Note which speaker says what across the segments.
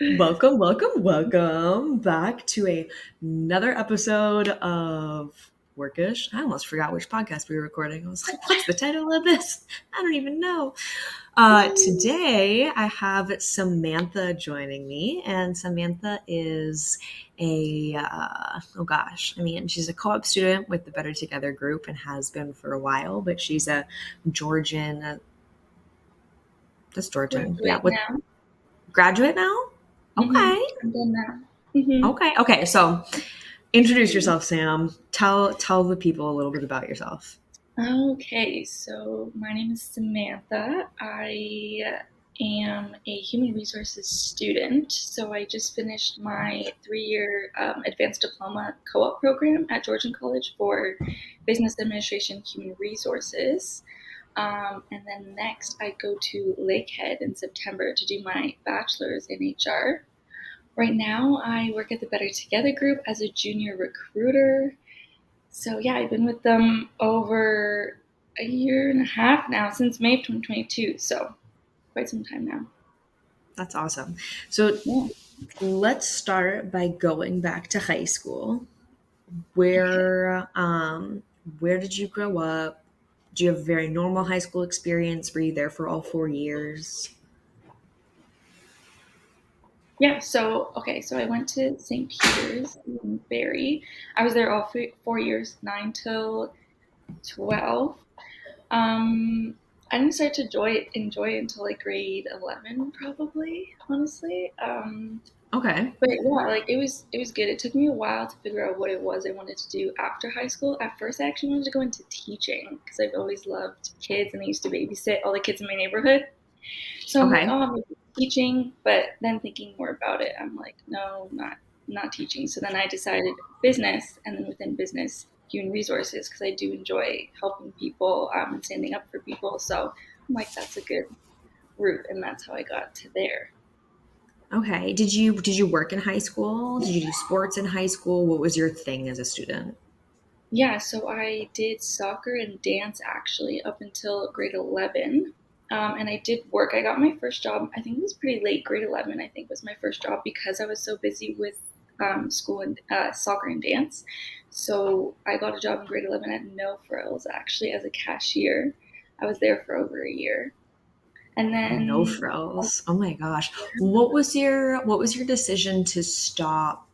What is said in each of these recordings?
Speaker 1: Welcome back to another episode of Workish. I almost forgot which podcast we were recording. I was like, what's the title of this? I don't even know. Today I have Samantha joining me, and Samantha is she's a co-op student with the Better Together group and has been for a while, but she's a Georgian, that's Georgian, yeah,
Speaker 2: Graduate
Speaker 1: with
Speaker 2: now.
Speaker 1: graduate now? Okay.
Speaker 2: I'm done now. hmm
Speaker 1: Okay. So introduce yourself, Sam. Tell the people a little bit about yourself.
Speaker 2: Okay, so my name is Samantha. I am a human resources student. So I just finished my 3-year advanced diploma co-op program at Georgian College for business administration, human resources. And then next, I go to Lakehead in September to do my bachelor's in HR. Right now, I work at the Better Together group as a junior recruiter. So, yeah, I've been with them over a year and a half now, since May of 2022. So, quite some time now.
Speaker 1: That's awesome. So
Speaker 2: Yeah.
Speaker 1: let's start by going back to high school.
Speaker 2: Okay.
Speaker 1: Where did you grow up? Do you have a very normal high school experience? Were you there for all 4 years?
Speaker 2: Yeah. So I went to St. Peter's in Barrie. I was there all 4 years, 9 till 12. I didn't start to enjoy it until like grade 11, probably, honestly.
Speaker 1: Okay.
Speaker 2: But yeah, like it was good. It took me a while to figure out what it was I wanted to do after high school. At first, I actually wanted to go into teaching because I've always loved kids and I used to babysit all the kids in my neighborhood. So I'm like,
Speaker 1: Okay.
Speaker 2: oh, maybe teaching. But then thinking more about it, I'm like, no, not teaching. So then I decided business, and then within business, human resources because I do enjoy helping people and standing up for people. So I'm like, that's a good route, and that's how I got to there.
Speaker 1: Okay. Did you work in high school? Did you do sports in high school? What was your thing as a student?
Speaker 2: Yeah, so I did soccer and dance actually up until grade 11. And I did work. I got my first job, I think it was pretty late, grade 11, I think was my first job because I was so busy with school and soccer and dance. So I got a job in grade 11 at No Frills actually as a cashier. I was there for over a year. And
Speaker 1: No
Speaker 2: then,
Speaker 1: frills. Oh my gosh. What was your decision to stop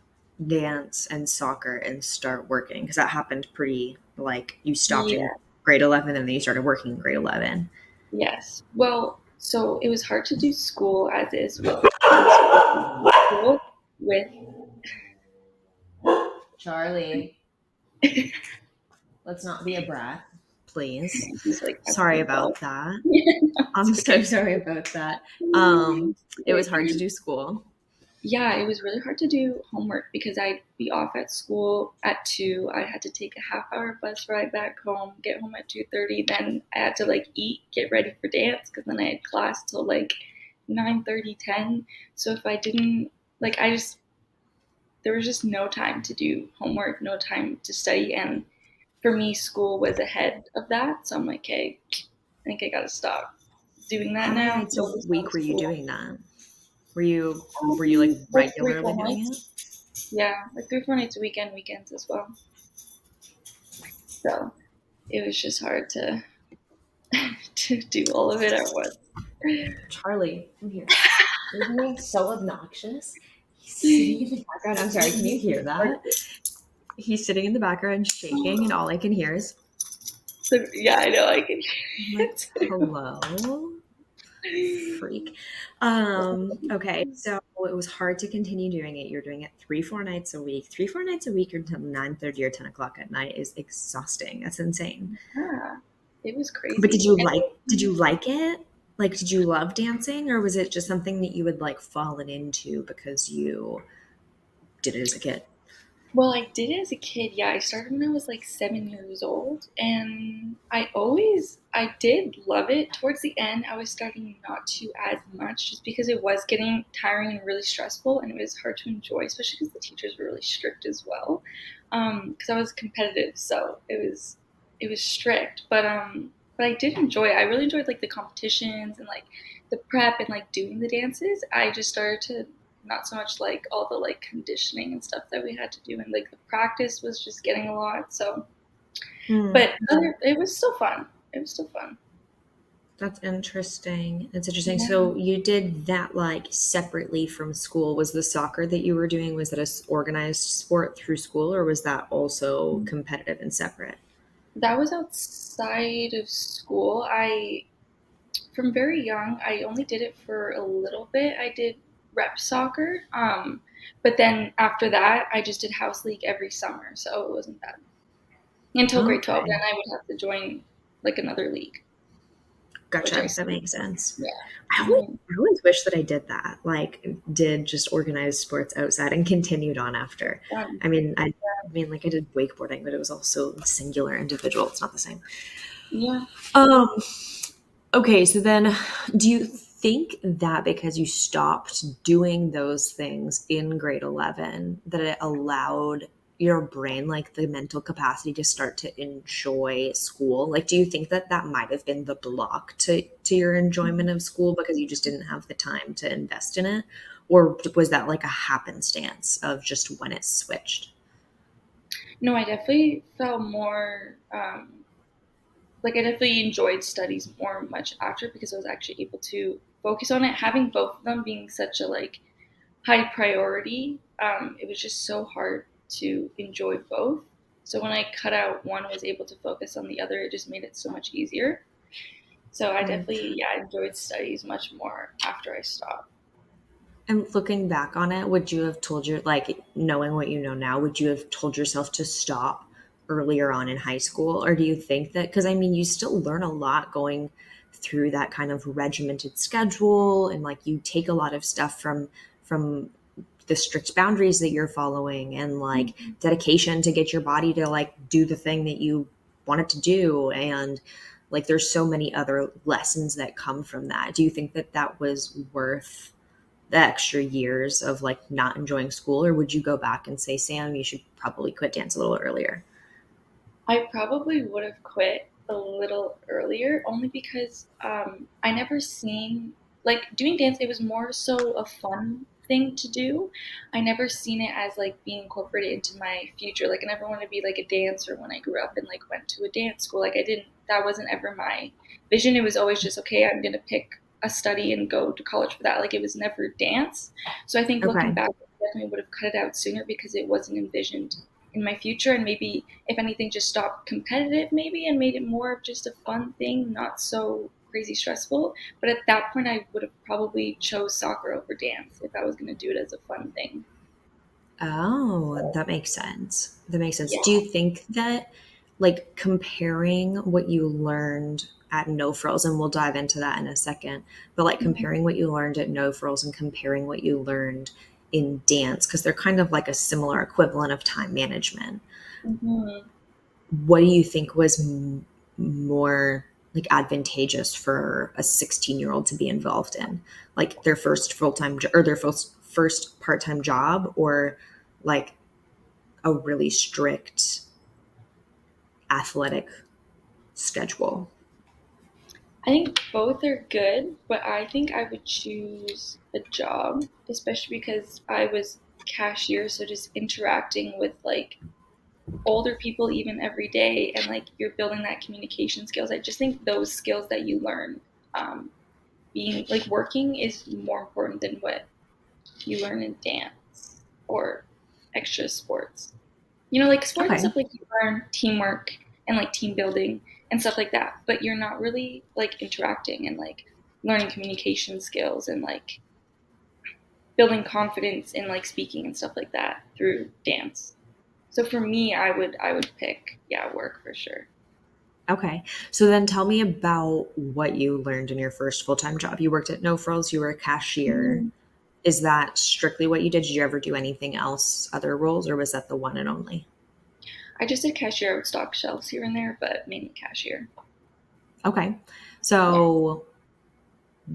Speaker 1: dance and soccer and start working? Because that happened pretty like you stopped in
Speaker 2: yeah,
Speaker 1: grade 11 and then you started working in grade 11.
Speaker 2: yes. Well, so it was hard to do school as is with high school with
Speaker 1: Charlie, let's not be a brat, please.
Speaker 2: he's like
Speaker 1: Sorry
Speaker 2: asking for
Speaker 1: about
Speaker 2: help.
Speaker 1: that.
Speaker 2: No, it's
Speaker 1: I'm so
Speaker 2: okay.
Speaker 1: sorry about that. It was hard to
Speaker 2: Okay.
Speaker 1: do school.
Speaker 2: Yeah, it was really hard to do homework because I'd be off at school at 2. I had to take a half-hour bus ride back home, get home at 2:30. Then I had to like eat, get ready for dance because then I had class till like 9:30, 10. So if I didn't like, I just there was just no time to do homework, no time to study, and for me, school was ahead of that. So I'm like, hey, I think I gotta stop doing that
Speaker 1: How many
Speaker 2: now.
Speaker 1: nights a
Speaker 2: Focus on
Speaker 1: week were you
Speaker 2: school.
Speaker 1: doing that? Were you like
Speaker 2: Like three,
Speaker 1: regularly
Speaker 2: four
Speaker 1: doing it?
Speaker 2: nights. Yeah, like 3, 4 nights a weekend, weekends as well. So it was just hard to to do all of it at once.
Speaker 1: Charlie, come here. Isn't he so obnoxious? He's sitting in the background. I'm sorry, can you hear that? He's sitting in the background shaking, and all I can hear is,
Speaker 2: So yeah, I know I can
Speaker 1: I'm
Speaker 2: hear
Speaker 1: like,
Speaker 2: it
Speaker 1: hello? Freak. Okay, so it was hard to continue doing it. You're doing it 3, 4 nights a week. 3, 4 nights a week until 9:30 or 10 o'clock at night is exhausting. That's insane.
Speaker 2: Yeah, it was
Speaker 1: But
Speaker 2: crazy.
Speaker 1: did you
Speaker 2: And
Speaker 1: like did you like it? Like, did you love dancing, or was it just something that you had like fallen into because you did it as a kid?
Speaker 2: well, I did it as a kid. Yeah, I started when I was like 7 years old, and I did love it. Towards the end, I was starting not to as much, just because it was getting tiring and really stressful, and it was hard to enjoy, especially because the teachers were really strict as well. Because I was competitive, so it was strict, but I did enjoy it. I really enjoyed like the competitions and like the prep and like doing the dances. I just started to not so much like all the like conditioning and stuff that we had to do, and like the practice was just getting a lot. So,
Speaker 1: Hmm.
Speaker 2: but it was still fun. It was still fun.
Speaker 1: That's interesting. That's interesting.
Speaker 2: Yeah.
Speaker 1: So you did that like separately from school. Was the soccer that you were doing, was that a organized sport through school, or was that also competitive and separate?
Speaker 2: That was outside of school. I from very young, I only did it for a little bit. I did rep soccer. But then after that, I just did house league every summer. So it wasn't bad. Until grade 12, then
Speaker 1: Okay.
Speaker 2: I would have to join like another league, which I
Speaker 1: Gotcha. That
Speaker 2: skipped.
Speaker 1: makes sense.
Speaker 2: Yeah.
Speaker 1: I always,
Speaker 2: Mhm.
Speaker 1: I always wish that I did that. Like, did just organized sports outside and continued on after.
Speaker 2: Fun.
Speaker 1: I mean, like I did wakeboarding, but it was also singular, individual. It's not the same.
Speaker 2: Yeah.
Speaker 1: Um. Okay, so then, do you think that because you stopped doing those things in grade 11, that it allowed your brain, like the mental capacity to start to enjoy school? Like, do you think that that might have been the block to your enjoyment of school because you just didn't have the time to invest in it? Or was that like a happenstance of just when it switched?
Speaker 2: No, I definitely felt more like I definitely enjoyed studies more much after because I was actually able to focus on it. Having both of them being such a like high priority, it was just so hard to enjoy both. So when I cut out one, I was able to focus on the other. It just made it so much easier. So I definitely, yeah, enjoyed studies much more after I stopped.
Speaker 1: And looking back on it, would you have told your, like, knowing what you know now, would you have told yourself to stop earlier on in high school? Or do you think that, because I mean, you still learn a lot going through that kind of regimented schedule, and like you take a lot of stuff from the strict boundaries that you're following, and like
Speaker 2: Mhm.
Speaker 1: dedication to get your body to like do the thing that you want it to do, and like there's so many other lessons that come from that. Do you think that that was worth the extra years of like not enjoying school, or would you go back and say, Sam, you should probably quit dance a little earlier?
Speaker 2: I probably would have quit a little earlier, only because I never seen like doing dance. It was more so a fun thing to do. I never seen it as like being incorporated into my future. Like I never wanted to be like a dancer when I grew up and like went to a dance school. Like I didn't. That wasn't ever my vision. It was always just okay. I'm gonna pick a study and go to college for that. Like it was never dance. So I think looking
Speaker 1: Okay.
Speaker 2: back, I definitely would have cut it out sooner because it wasn't envisioned in my future, and maybe if anything just stopped competitive maybe and made it more of just a fun thing, not so crazy stressful. But at that point I would have probably chose soccer over dance if I was going to do it as a fun thing.
Speaker 1: Oh,
Speaker 2: So
Speaker 1: that makes sense. That makes sense.
Speaker 2: yeah.
Speaker 1: Do you think that, like, comparing what you learned at No Frills, and we'll dive into that in a second, but like
Speaker 2: Mm-hmm.
Speaker 1: comparing what you learned at No Frills and comparing what you learned in dance, because they're kind of like a similar equivalent of time management,
Speaker 2: Mm-hmm.
Speaker 1: what do you think was more like advantageous for a 16-year-old to be involved in, like their first full-time or their first part-time job, or like a really strict athletic schedule?
Speaker 2: I think both are good, but I think I would choose a job, especially because I was cashier, so just interacting with like older people even every day and like you're building that communication skills. I just think those skills that you learn um, being like working is more important than what you learn in dance or extra sports. You know, like sports and
Speaker 1: Okay.
Speaker 2: stuff, like you learn teamwork and like team building and stuff like that, but you're not really like interacting and like learning communication skills and like building confidence in like speaking and stuff like that through dance. So for me, I would pick yeah work for sure.
Speaker 1: Okay. So then tell me about what you learned in your first full-time job. You worked at No Frills, you were a cashier.
Speaker 2: Mhm.
Speaker 1: Is that strictly what you did? Did you ever do anything else, other roles, or was that the one and only?
Speaker 2: I just did cashier. I would stock shelves here and there, but mainly cashier.
Speaker 1: Okay.
Speaker 2: Yeah.
Speaker 1: So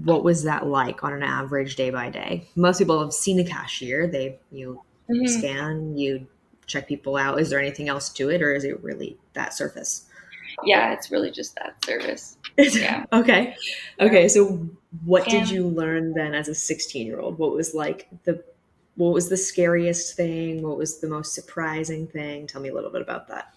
Speaker 1: what was that like on an average day by day? Most people have seen a cashier. You
Speaker 2: Hmm.
Speaker 1: scan, you check people out. Is there anything else to it, or is it really that surface?
Speaker 2: Yeah, it's really just that service. Yeah.
Speaker 1: Okay.
Speaker 2: Yeah.
Speaker 1: Okay. So what did
Speaker 2: And
Speaker 1: you learn then as a 16-year-old? What was like the What was the scariest thing? What was the most surprising thing? Tell me a little bit about that.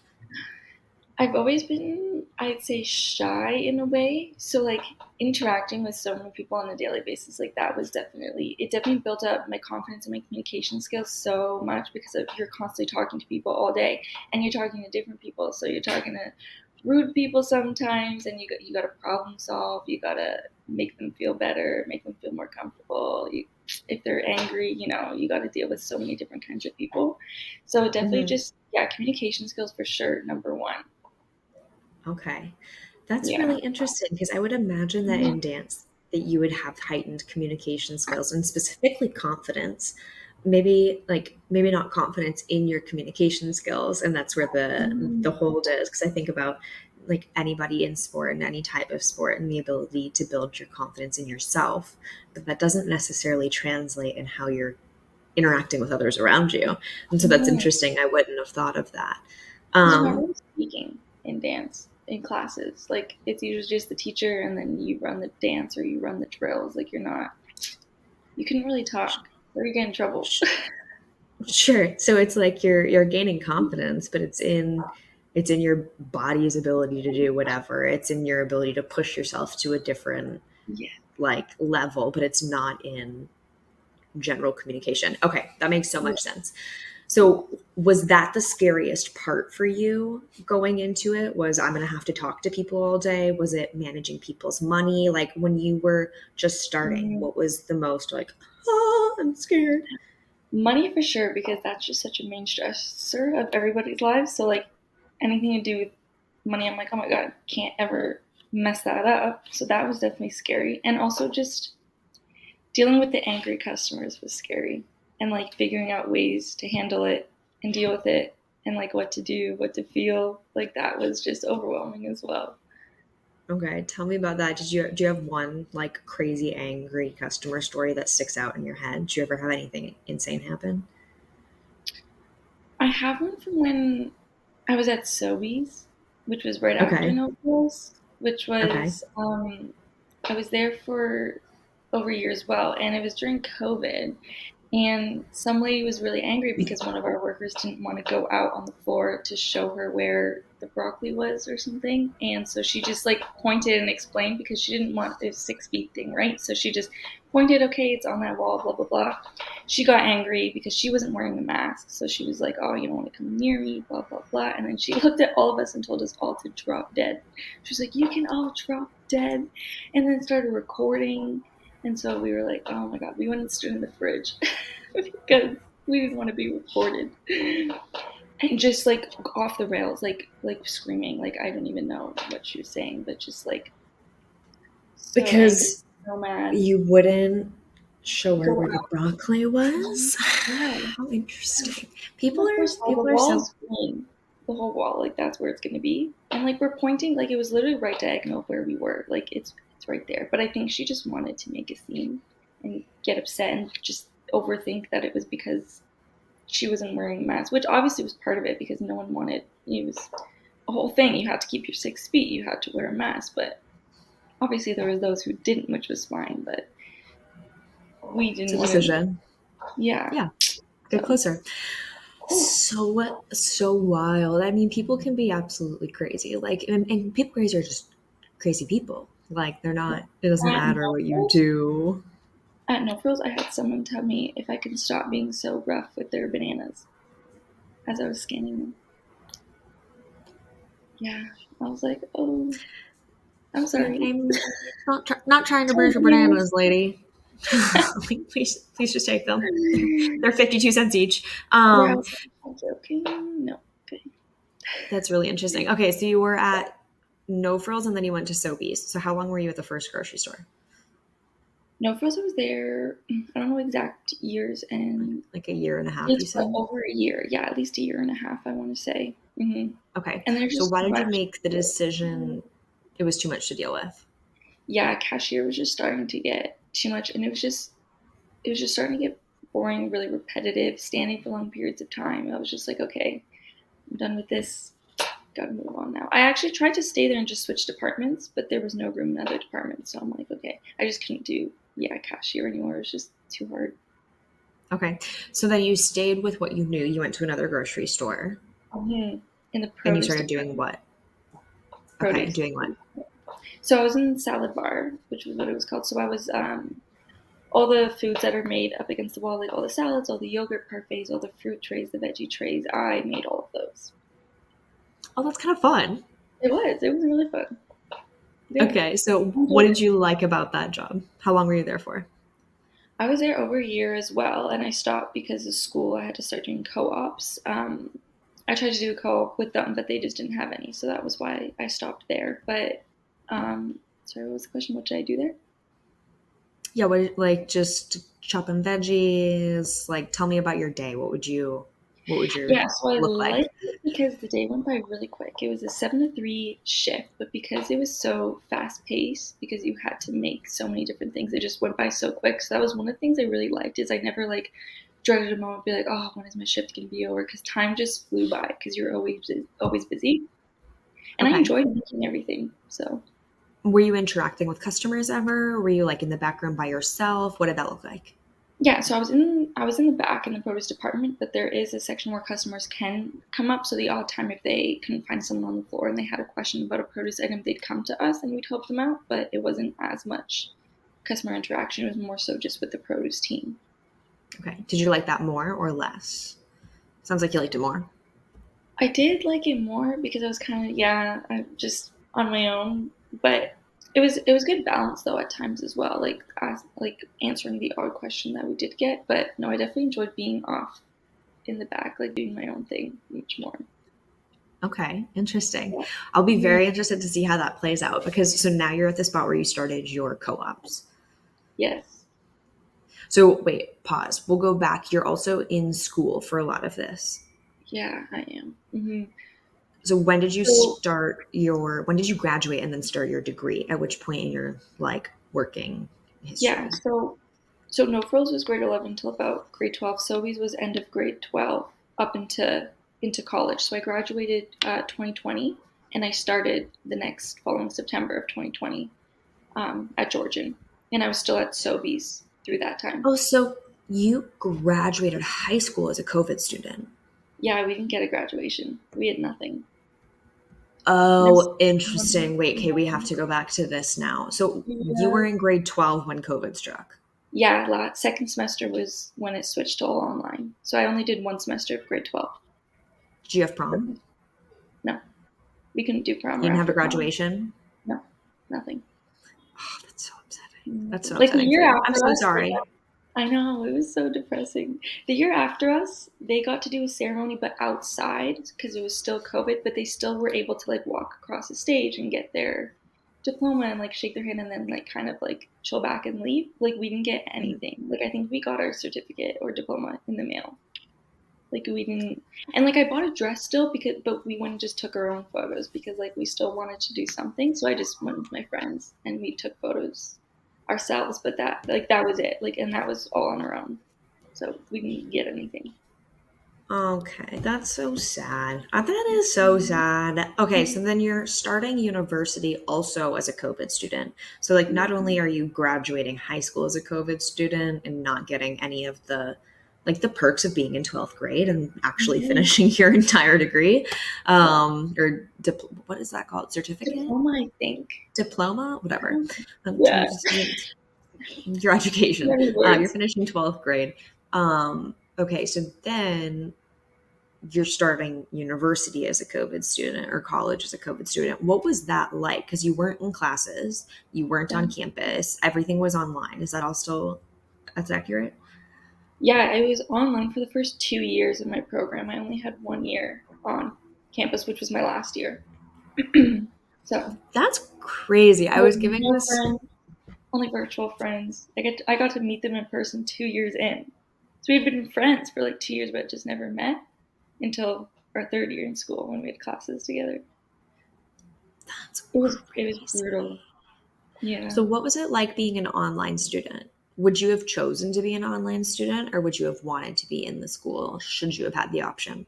Speaker 2: I've always been, I'd say, shy in a way. So like interacting with so many people on a daily basis, like that was definitely, it definitely built up my confidence and my communication skills so much because you're constantly talking to people all day and you're talking to different people. So you're talking to rude people sometimes, and you got to problem solve. You got to make them feel better, make them feel more comfortable. If they're angry, you got to deal with so many different kinds of people. So definitely
Speaker 1: Hmm.
Speaker 2: just, yeah, communication skills for sure, number one.
Speaker 1: Okay. That's
Speaker 2: Yeah.
Speaker 1: really interesting because I would imagine that
Speaker 2: Mhm.
Speaker 1: in dance that you would have heightened communication skills and specifically confidence. Maybe not confidence in your communication skills, and that's where the
Speaker 2: Mm,
Speaker 1: hold is, because I think about like anybody in sport and any type of sport and the ability to build your confidence in yourself, but that doesn't necessarily translate in how you're interacting with others around you. And so that's
Speaker 2: mhm.
Speaker 1: interesting. I wouldn't have thought of that.
Speaker 2: Because you're not
Speaker 1: Um,
Speaker 2: really speaking in dance in classes. Like it's usually just the teacher, and then you run the dance or you run the drills. Like you couldn't really talk, or you get in trouble.
Speaker 1: Sure. So it's like you're gaining confidence, but it's in your body's ability to do whatever. It's in your ability to push yourself to a different
Speaker 2: Yeah.
Speaker 1: like level, but it's not in general communication. Okay, that makes so
Speaker 2: Yeah.
Speaker 1: much sense. So was that the scariest part for you going into it? Was I'm going to have to talk to people all day? Was it managing people's money? Like when you were just starting,
Speaker 2: Mhm.
Speaker 1: what was the most like, oh, I'm scared?
Speaker 2: Money for sure, because that's just such a main stressor of everybody's lives. So like anything to do with money, I'm like, oh my god, can't ever mess that up. So that was definitely scary, and also just dealing with the angry customers was scary, and like figuring out ways to handle it and deal with it, and like what to do, what to feel, like that was just overwhelming as well.
Speaker 1: Okay, tell me about that. Do you have one like crazy angry customer story that sticks out in your head? Did you ever have anything insane happen?
Speaker 2: I have one from when I was at Sobeys, which was right after
Speaker 1: Okay.
Speaker 2: No Frills, which
Speaker 1: Okay.
Speaker 2: was I was there for over a year as well, and it was during COVID. And some lady was really angry because one of our workers didn't want to go out on the floor to show her where the broccoli was or something. And so she just like pointed and explained because she didn't want a 6 feet thing, right? So she just pointed, okay, it's on that wall, blah, blah, blah. She got angry because she wasn't wearing the mask. So she was like, oh, you don't want to come near me, blah, blah, blah. And then she looked at all of us and told us all to drop dead. She was like, you can all drop dead. And then started recording. And so we were like, oh my God, we went and stood in the fridge because we didn't want to be recorded. And just like off the rails, like screaming, like I don't even know what she was saying, but just like so angry,
Speaker 1: Because
Speaker 2: so mad.
Speaker 1: you wouldn't show her
Speaker 2: Go
Speaker 1: where the
Speaker 2: out.
Speaker 1: broccoli was?
Speaker 2: Yeah.
Speaker 1: How interesting.
Speaker 2: And like, first of all, the
Speaker 1: People are
Speaker 2: wall
Speaker 1: so
Speaker 2: is green. The whole wall, like that's where it's gonna be. And like we're pointing, like it was literally right diagonal of where we were. Like it's right there. But I think she just wanted to make a scene and get upset and just overthink that it was because she wasn't wearing a mask, which obviously was part of it because no one wanted it was a whole thing. You had to keep your 6 feet, you had to wear a mask, but obviously there was those who didn't, which was fine, but we
Speaker 1: it's
Speaker 2: didn't
Speaker 1: a
Speaker 2: want to.
Speaker 1: decision.
Speaker 2: Yeah.
Speaker 1: Yeah, get
Speaker 2: So
Speaker 1: closer. So wild. I mean, people can be absolutely crazy. Like, and people crazy are just crazy people. Like, they're not. It doesn't
Speaker 2: at
Speaker 1: matter
Speaker 2: no
Speaker 1: what you
Speaker 2: frills,
Speaker 1: do.
Speaker 2: at no frills, I had someone tell me if I could stop being so rough with their bananas as I was scanning them. Yeah, I was like, oh, I'm
Speaker 1: Yeah,
Speaker 2: sorry.
Speaker 1: I'm not trying to
Speaker 2: Sorry,
Speaker 1: bruise your
Speaker 2: bananas.
Speaker 1: bananas, lady. Like, please just take them. They're 52 cents each.
Speaker 2: Yeah, I was like, I'm joking. No, okay.
Speaker 1: That's really interesting. Okay, so you were at No Frills and then you went to Sobeys. So how long were you at the first grocery store?
Speaker 2: No frills, I was there. I don't know exact years,
Speaker 1: Like,
Speaker 2: and
Speaker 1: like a year and a half, you
Speaker 2: it's
Speaker 1: said?
Speaker 2: over a year. Yeah, at least a year and a half, I want to say.
Speaker 1: Okay.
Speaker 2: And there's
Speaker 1: So
Speaker 2: just
Speaker 1: why
Speaker 2: too
Speaker 1: did you
Speaker 2: much.
Speaker 1: make the decision it was too much to deal with?
Speaker 2: Yeah, cashier was just starting to get too much, and it was just starting to get boring, really repetitive, standing for long periods of time. I was just like, okay, I'm done with this. Gotta move on now. I actually tried to stay there and just switch departments, but there was no room in other departments. So I'm like, okay, I just couldn't do cashier anymore. It was just too hard.
Speaker 1: Okay. So then you stayed with what you knew. You went to another grocery store
Speaker 2: In the
Speaker 1: and you
Speaker 2: produce
Speaker 1: started doing
Speaker 2: department.
Speaker 1: what? Okay,
Speaker 2: Produce.
Speaker 1: doing what?
Speaker 2: So I was in the salad bar, which was what it was called. So I was all the foods that are made up against the wall, like all the salads, all the yogurt parfaits, all the fruit trays, the veggie trays. I made all of those.
Speaker 1: Oh, that's kind of fun.
Speaker 2: It was. It was really fun. Yeah,
Speaker 1: Okay, so
Speaker 2: I
Speaker 1: what
Speaker 2: enjoyed
Speaker 1: did
Speaker 2: it.
Speaker 1: you like about that job? How long were you there for?
Speaker 2: I was there over a year as well, and I stopped because of school. I had to start doing co-ops. I tried to do a co-op with them, but they just didn't have any, so that was why I stopped there. But sorry, what was the question? What did I do there?
Speaker 1: Yeah, what like just chopping veggies? Like tell me about your day. What would your
Speaker 2: Yeah, so I
Speaker 1: look like?
Speaker 2: liked it because the day went by really quick. It was a 7 to 3 shift, but because it was so fast paced, because you had to make so many different things, it just went by so quick. So that was one of the things I really liked is I never like dreaded a moment, be like, oh, when is my shift gonna be over? Because time just flew by because you're always busy, and I
Speaker 1: Okay.
Speaker 2: enjoyed making everything. So
Speaker 1: Were you interacting with customers ever? Were you like in the background by yourself? What did that look like?
Speaker 2: yeah, so I was in the back in the produce department, but there is a section where customers can come up. So the odd time if they couldn't find someone on the floor and they had a question about a produce item, they'd come to us and we'd help them out. But it wasn't as much customer interaction. It was more so just with the produce team.
Speaker 1: Okay. Did you like that more or less? Sounds like you liked it more.
Speaker 2: I did like it more because I was kind of I just on my own, but it was good balance though at times as well, like answering the odd question that we did get. But no, I definitely enjoyed being off in the back, like doing my own thing much more.
Speaker 1: Okay, interesting.
Speaker 2: Yeah.
Speaker 1: I'll be
Speaker 2: Mhm.
Speaker 1: very interested to see how that plays out because so now you're at the spot where you started your co-ops.
Speaker 2: Yes.
Speaker 1: So wait, pause. We'll go back. You're also in school for a lot of this.
Speaker 2: Yeah, I am.
Speaker 1: So
Speaker 2: So
Speaker 1: when did you graduate and then start your degree? At which point in your like working
Speaker 2: yeah,
Speaker 1: history?
Speaker 2: so No Frills was grade 11 till about grade 12. Sobeys was end of grade 12 up into college. So I graduated 2020, and I started the next following September of 2020 at Georgian, and I was still at Sobeys through that time.
Speaker 1: Oh, so you graduated high school as a COVID student.
Speaker 2: Yeah, we didn't get a graduation. We had nothing.
Speaker 1: Oh,
Speaker 2: There's
Speaker 1: interesting. Wait, okay, we have to go back to this now. So you were
Speaker 2: yeah,
Speaker 1: in grade 12 when COVID struck.
Speaker 2: yeah, second semester was when it switched to all online. So I only did one semester of grade 12.
Speaker 1: Did you have prom?
Speaker 2: No, we couldn't do prom
Speaker 1: You
Speaker 2: or
Speaker 1: didn't have
Speaker 2: after
Speaker 1: a
Speaker 2: prom.
Speaker 1: graduation?
Speaker 2: No, nothing.
Speaker 1: Oh, that's so upsetting. That's so
Speaker 2: Like the
Speaker 1: upsetting for
Speaker 2: year
Speaker 1: you. I'm
Speaker 2: after
Speaker 1: so
Speaker 2: us,
Speaker 1: sorry.
Speaker 2: I know, it was so depressing. The year after us, they got to do a ceremony, but outside because it was still COVID, but they still were able to like walk across the stage and get their diploma and like shake their hand and then like kind of like chill back and leave. Like we didn't get
Speaker 1: Mhm.
Speaker 2: anything. Like I think we got our certificate or diploma in the mail. Like we didn't, and like I bought a dress still because, but we went and just took our own photos because like we still wanted to do something. So I just went with my friends and we took photos ourselves. But that was it. Like, and that was all on our own. So we didn't get anything.
Speaker 1: Okay, that's so sad. That is so sad. Okay, so then you're starting university also as a COVID student. So, like, not only are you graduating high school as a COVID student and not getting any of the like the perks of being in 12th grade and actually
Speaker 2: Mhm.
Speaker 1: finishing your entire degree, or what is that called? Certificate?
Speaker 2: Diploma, I think.
Speaker 1: Diploma?
Speaker 2: I
Speaker 1: Whatever.
Speaker 2: don't, yeah,
Speaker 1: Your education.
Speaker 2: many
Speaker 1: You're
Speaker 2: words.
Speaker 1: finishing 12th grade. Okay, so then you're starting university as a COVID student or college as a COVID student. What was that like? Because you weren't in classes, you weren't on campus, everything was online. Is that all still that's accurate?
Speaker 2: Yeah, I was online for the first 2 years of my program. I only had 1 year on campus, which was my last year. So
Speaker 1: That's crazy. I
Speaker 2: like
Speaker 1: was giving
Speaker 2: no
Speaker 1: this.
Speaker 2: friends, only virtual friends. I got to meet them in person 2 years in. So we'd been friends for like 2 years, but just never met until our third year in school when we had classes together.
Speaker 1: That's
Speaker 2: It was
Speaker 1: crazy.
Speaker 2: brutal. Yeah.
Speaker 1: So, what was it like being an online student? Would you have chosen to be an online student or would you have wanted to be in the school should you have had the option?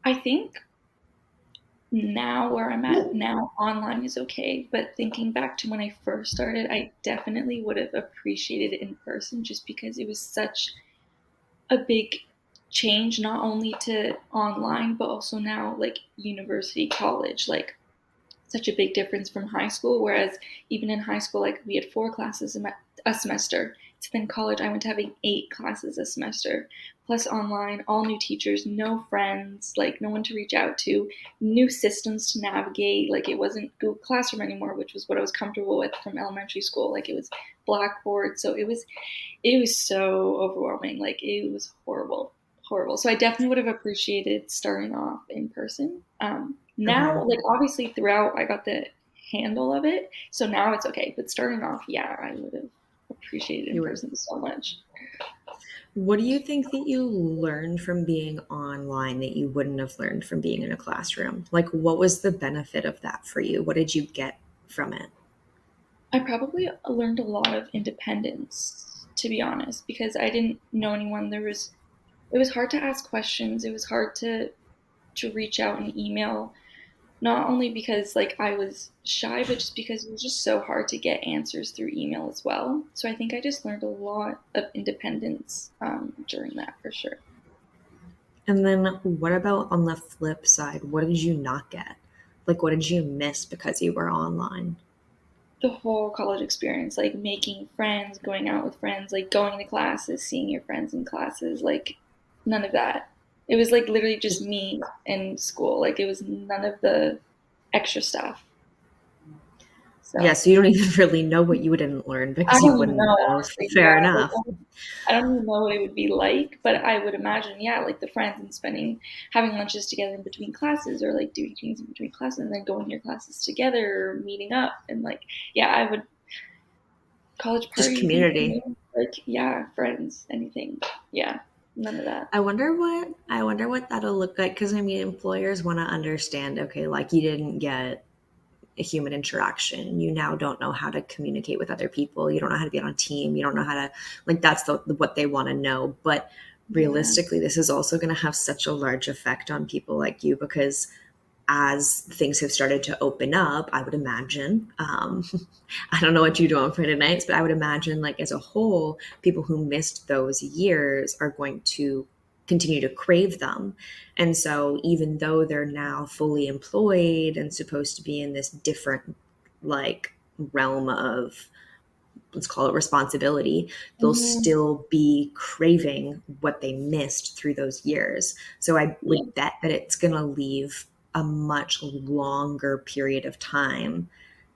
Speaker 2: I think now where I'm at now, online is okay. But thinking back to when I first started, I definitely would have appreciated it in person just because it was such a big change, not only to online, but also now like university, college, like such a big difference from high school. Whereas even in high school, like we had 4 classes a semester. So then college, I went to having 8 classes a semester, plus online, all new teachers, no friends, like no one to reach out to, new systems to navigate. Like it wasn't Google Classroom anymore, which was what I was comfortable with from elementary school. Like it was Blackboard, so it was so overwhelming. Like it was horrible, horrible. So I definitely would have appreciated starting off in person.
Speaker 1: Okay.
Speaker 2: Now, like obviously throughout, I got the handle of it, so now it's okay. But starting off, yeah, I would have appreciated in
Speaker 1: You were.
Speaker 2: person so much.
Speaker 1: What do you think that you learned from being online that you wouldn't have learned from being in a classroom? Like, what was the benefit of that for you? What did you get from it?
Speaker 2: I probably learned a lot of independence, to be honest, because I didn't know anyone. It was hard to ask questions. It was hard to reach out and email, not only because like I was shy, but just because it was just so hard to get answers through email as well. So I think I just learned a lot of independence during that for sure.
Speaker 1: And then what about on the flip side? What did you not get? Like, what did you miss because you were online?
Speaker 2: The whole college experience, like making friends, going out with friends, like going to classes, seeing your friends in classes, like none of that. It was like literally just
Speaker 1: Just
Speaker 2: me in school. Like it was none of the extra stuff.
Speaker 1: yeah,
Speaker 2: So
Speaker 1: so you don't even really know what you didn't learn
Speaker 2: I
Speaker 1: because you
Speaker 2: don't even
Speaker 1: wouldn't
Speaker 2: know,
Speaker 1: have.
Speaker 2: honestly.
Speaker 1: Fair
Speaker 2: Yeah, like,
Speaker 1: enough.
Speaker 2: I don't even know what it would be like, but I would imagine, yeah, like the friends and having lunches together in between classes, or like doing things in between classes, and then going to your classes together, or meeting up, and like, yeah, I would college
Speaker 1: Just
Speaker 2: parties,
Speaker 1: community.
Speaker 2: even like, yeah, friends, anything, yeah, none of that.
Speaker 1: I wonder what that'll look like because I mean employers want to understand, okay, like you didn't get a human interaction. You now don't know how to communicate with other people. You don't know how to be on a team. You don't know how to like that's what they want to know. But
Speaker 2: Yeah.
Speaker 1: realistically, this is also going to have such a large effect on people like you because as things have started to open up, I would imagine, I don't know what you do on Friday nights, but I would imagine, like, as a whole, people who missed those years are going to continue to crave them. And so, even though they're now fully employed and supposed to be in this different, like, realm of let's call it responsibility, they'll
Speaker 2: Hmm.
Speaker 1: still be craving what they missed through those years. So I
Speaker 2: Yeah.
Speaker 1: would bet that it's going to leave a much longer period of time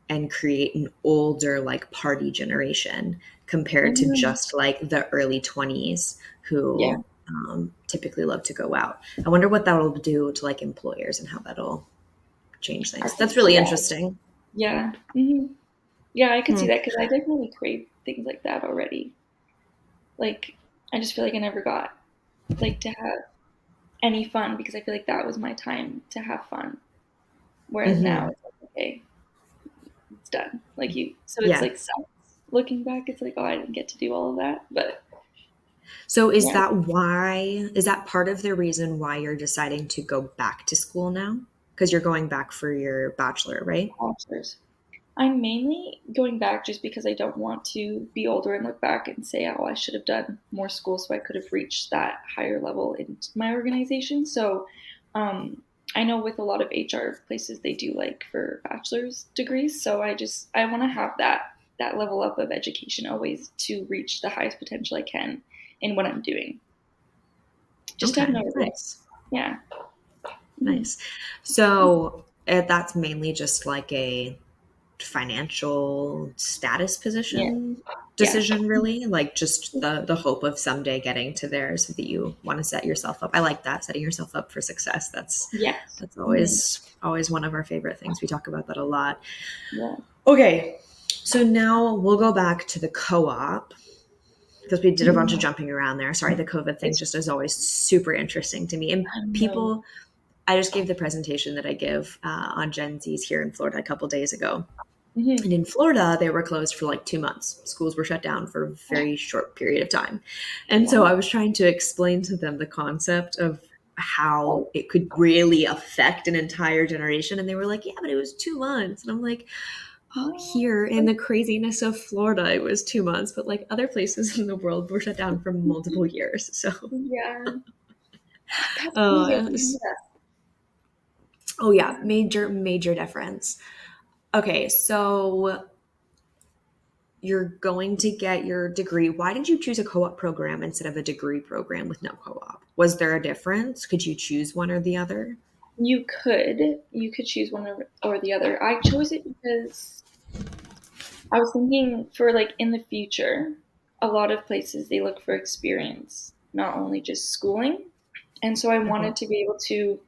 Speaker 1: and create an older like party generation compared to
Speaker 2: Hmm.
Speaker 1: just like the early 20s
Speaker 2: Yeah.
Speaker 1: who typically love to go out. I wonder what that'll do to like employers and how that'll change
Speaker 2: I
Speaker 1: things.
Speaker 2: could
Speaker 1: That's
Speaker 2: see
Speaker 1: really
Speaker 2: that.
Speaker 1: interesting.
Speaker 2: Yeah. Yeah, I could see
Speaker 1: Hmm.
Speaker 2: that because I definitely crave things like that already. Like, I just feel like I never got like to have any fun because I feel like that was my time to have fun. Whereas now
Speaker 1: Mm-hmm.
Speaker 2: it's like, okay, it's done. Like you, so it's
Speaker 1: Yeah.
Speaker 2: like sucks. Looking back, it's like, oh, I didn't get to do all of that. But
Speaker 1: So
Speaker 2: yeah,
Speaker 1: is that part of the reason why you're deciding to go back to school now? Because you're going back for your bachelor, right?
Speaker 2: bachelor's. I'm mainly going back just because I don't want to be older and look back and say, oh, I should have done more school so I could have reached that higher level in my organization. So um, I know with a lot of HR places, they do like for bachelor's degrees. So I want to have that level up of education always to reach the highest potential I can in what I'm doing, just to have
Speaker 1: Okay,
Speaker 2: no regrets.
Speaker 1: nice.
Speaker 2: Yeah. Mhm.
Speaker 1: Nice. So that's mainly just like a financial status
Speaker 2: Yeah.
Speaker 1: position
Speaker 2: Yeah.
Speaker 1: decision, really? Like just the hope of someday getting to there so that you want to set yourself up. I like that, setting yourself up for success. That's
Speaker 2: Yes.
Speaker 1: that's
Speaker 2: Hmm.
Speaker 1: always one of our favorite things. We talk about that a lot.
Speaker 2: Yeah.
Speaker 1: Okay. So now we'll go back to the co-op because we did a bunch of
Speaker 2: Mhm.
Speaker 1: jumping around there. Sorry, the COVID thing
Speaker 2: It's,
Speaker 1: just is always super interesting to me. And
Speaker 2: I know.
Speaker 1: people, I just gave the presentation that I give on Gen Z's here in Florida a couple days ago.
Speaker 2: Hmm.
Speaker 1: And in Florida, they were closed for like 2 months. Schools were shut down for a very short period of time. And so
Speaker 2: Wow.
Speaker 1: I was trying to explain to them the concept of how
Speaker 2: Oh,
Speaker 1: it could really affect an entire generation. And they were like, yeah, but it was 2 months. And I'm like, Here in the craziness of Florida, it was 2 months, but like other places in the world were shut down for multiple years. So,
Speaker 2: Yeah. That's crazy. I
Speaker 1: uh,
Speaker 2: didn't know that.
Speaker 1: oh yeah, major, major difference. Okay, so you're going to get your degree. Why did you choose a co op program instead of a degree program with no co op? Was there a difference? Could you choose one or the other?
Speaker 2: You could choose one or the other. I chose it because I was thinking for like in the future, a lot of places they look for experience, not only just schooling. And so I wanted to be able to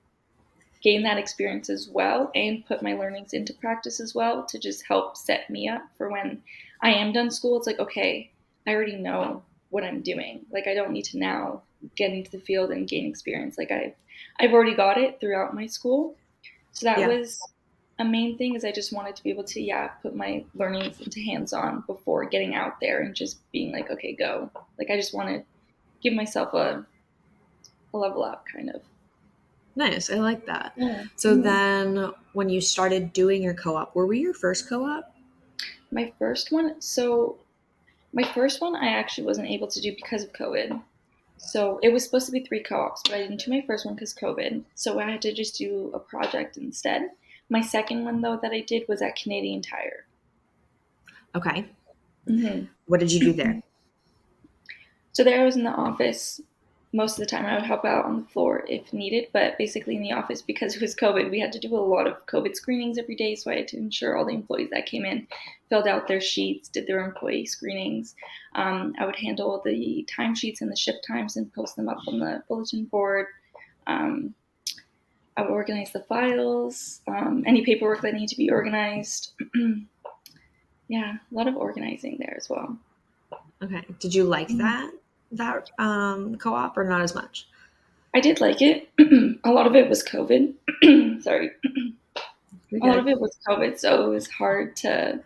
Speaker 2: gain that experience as well and put my learnings into practice as well to just help set me up for when I am done school. It's like, okay, I already know what I'm doing. Like I don't need to now get into the field and gain experience. Like I've already got it throughout my school. So that
Speaker 1: Yeah.
Speaker 2: was a main thing is I just wanted to be able to put my learnings into hands on before getting out there and just being like, okay, go. Like I just want to give myself a level up kind of.
Speaker 1: Nice. I like that.
Speaker 2: Yeah.
Speaker 1: So then when you started doing your co op, were we your first co op?
Speaker 2: My first one, so my first one I actually wasn't able to do because of COVID. So it was supposed to be 3 co-ops, but I didn't do my first one because COVID. So I had to just do a project instead. My second one though that I did was at Canadian Tire.
Speaker 1: Okay.
Speaker 2: Hmm.
Speaker 1: What did you do there?
Speaker 2: So there I was in the office. Most of the time I would help out on the floor if needed, but basically in the office because it was COVID, we had to do a lot of COVID screenings every day. So I had to ensure all the employees that came in filled out their sheets, did their employee screenings. I would handle the timesheets and the shift times and post them up on the bulletin board. Um, I would organize the files, any paperwork that needed to be organized. Yeah, a lot of organizing there as well.
Speaker 1: Okay. Did you like that co op or not as much?
Speaker 2: I did like it. A lot of it was COVID. Sorry.
Speaker 1: You're
Speaker 2: A lot of
Speaker 1: good.
Speaker 2: it was COVID, so it was hard to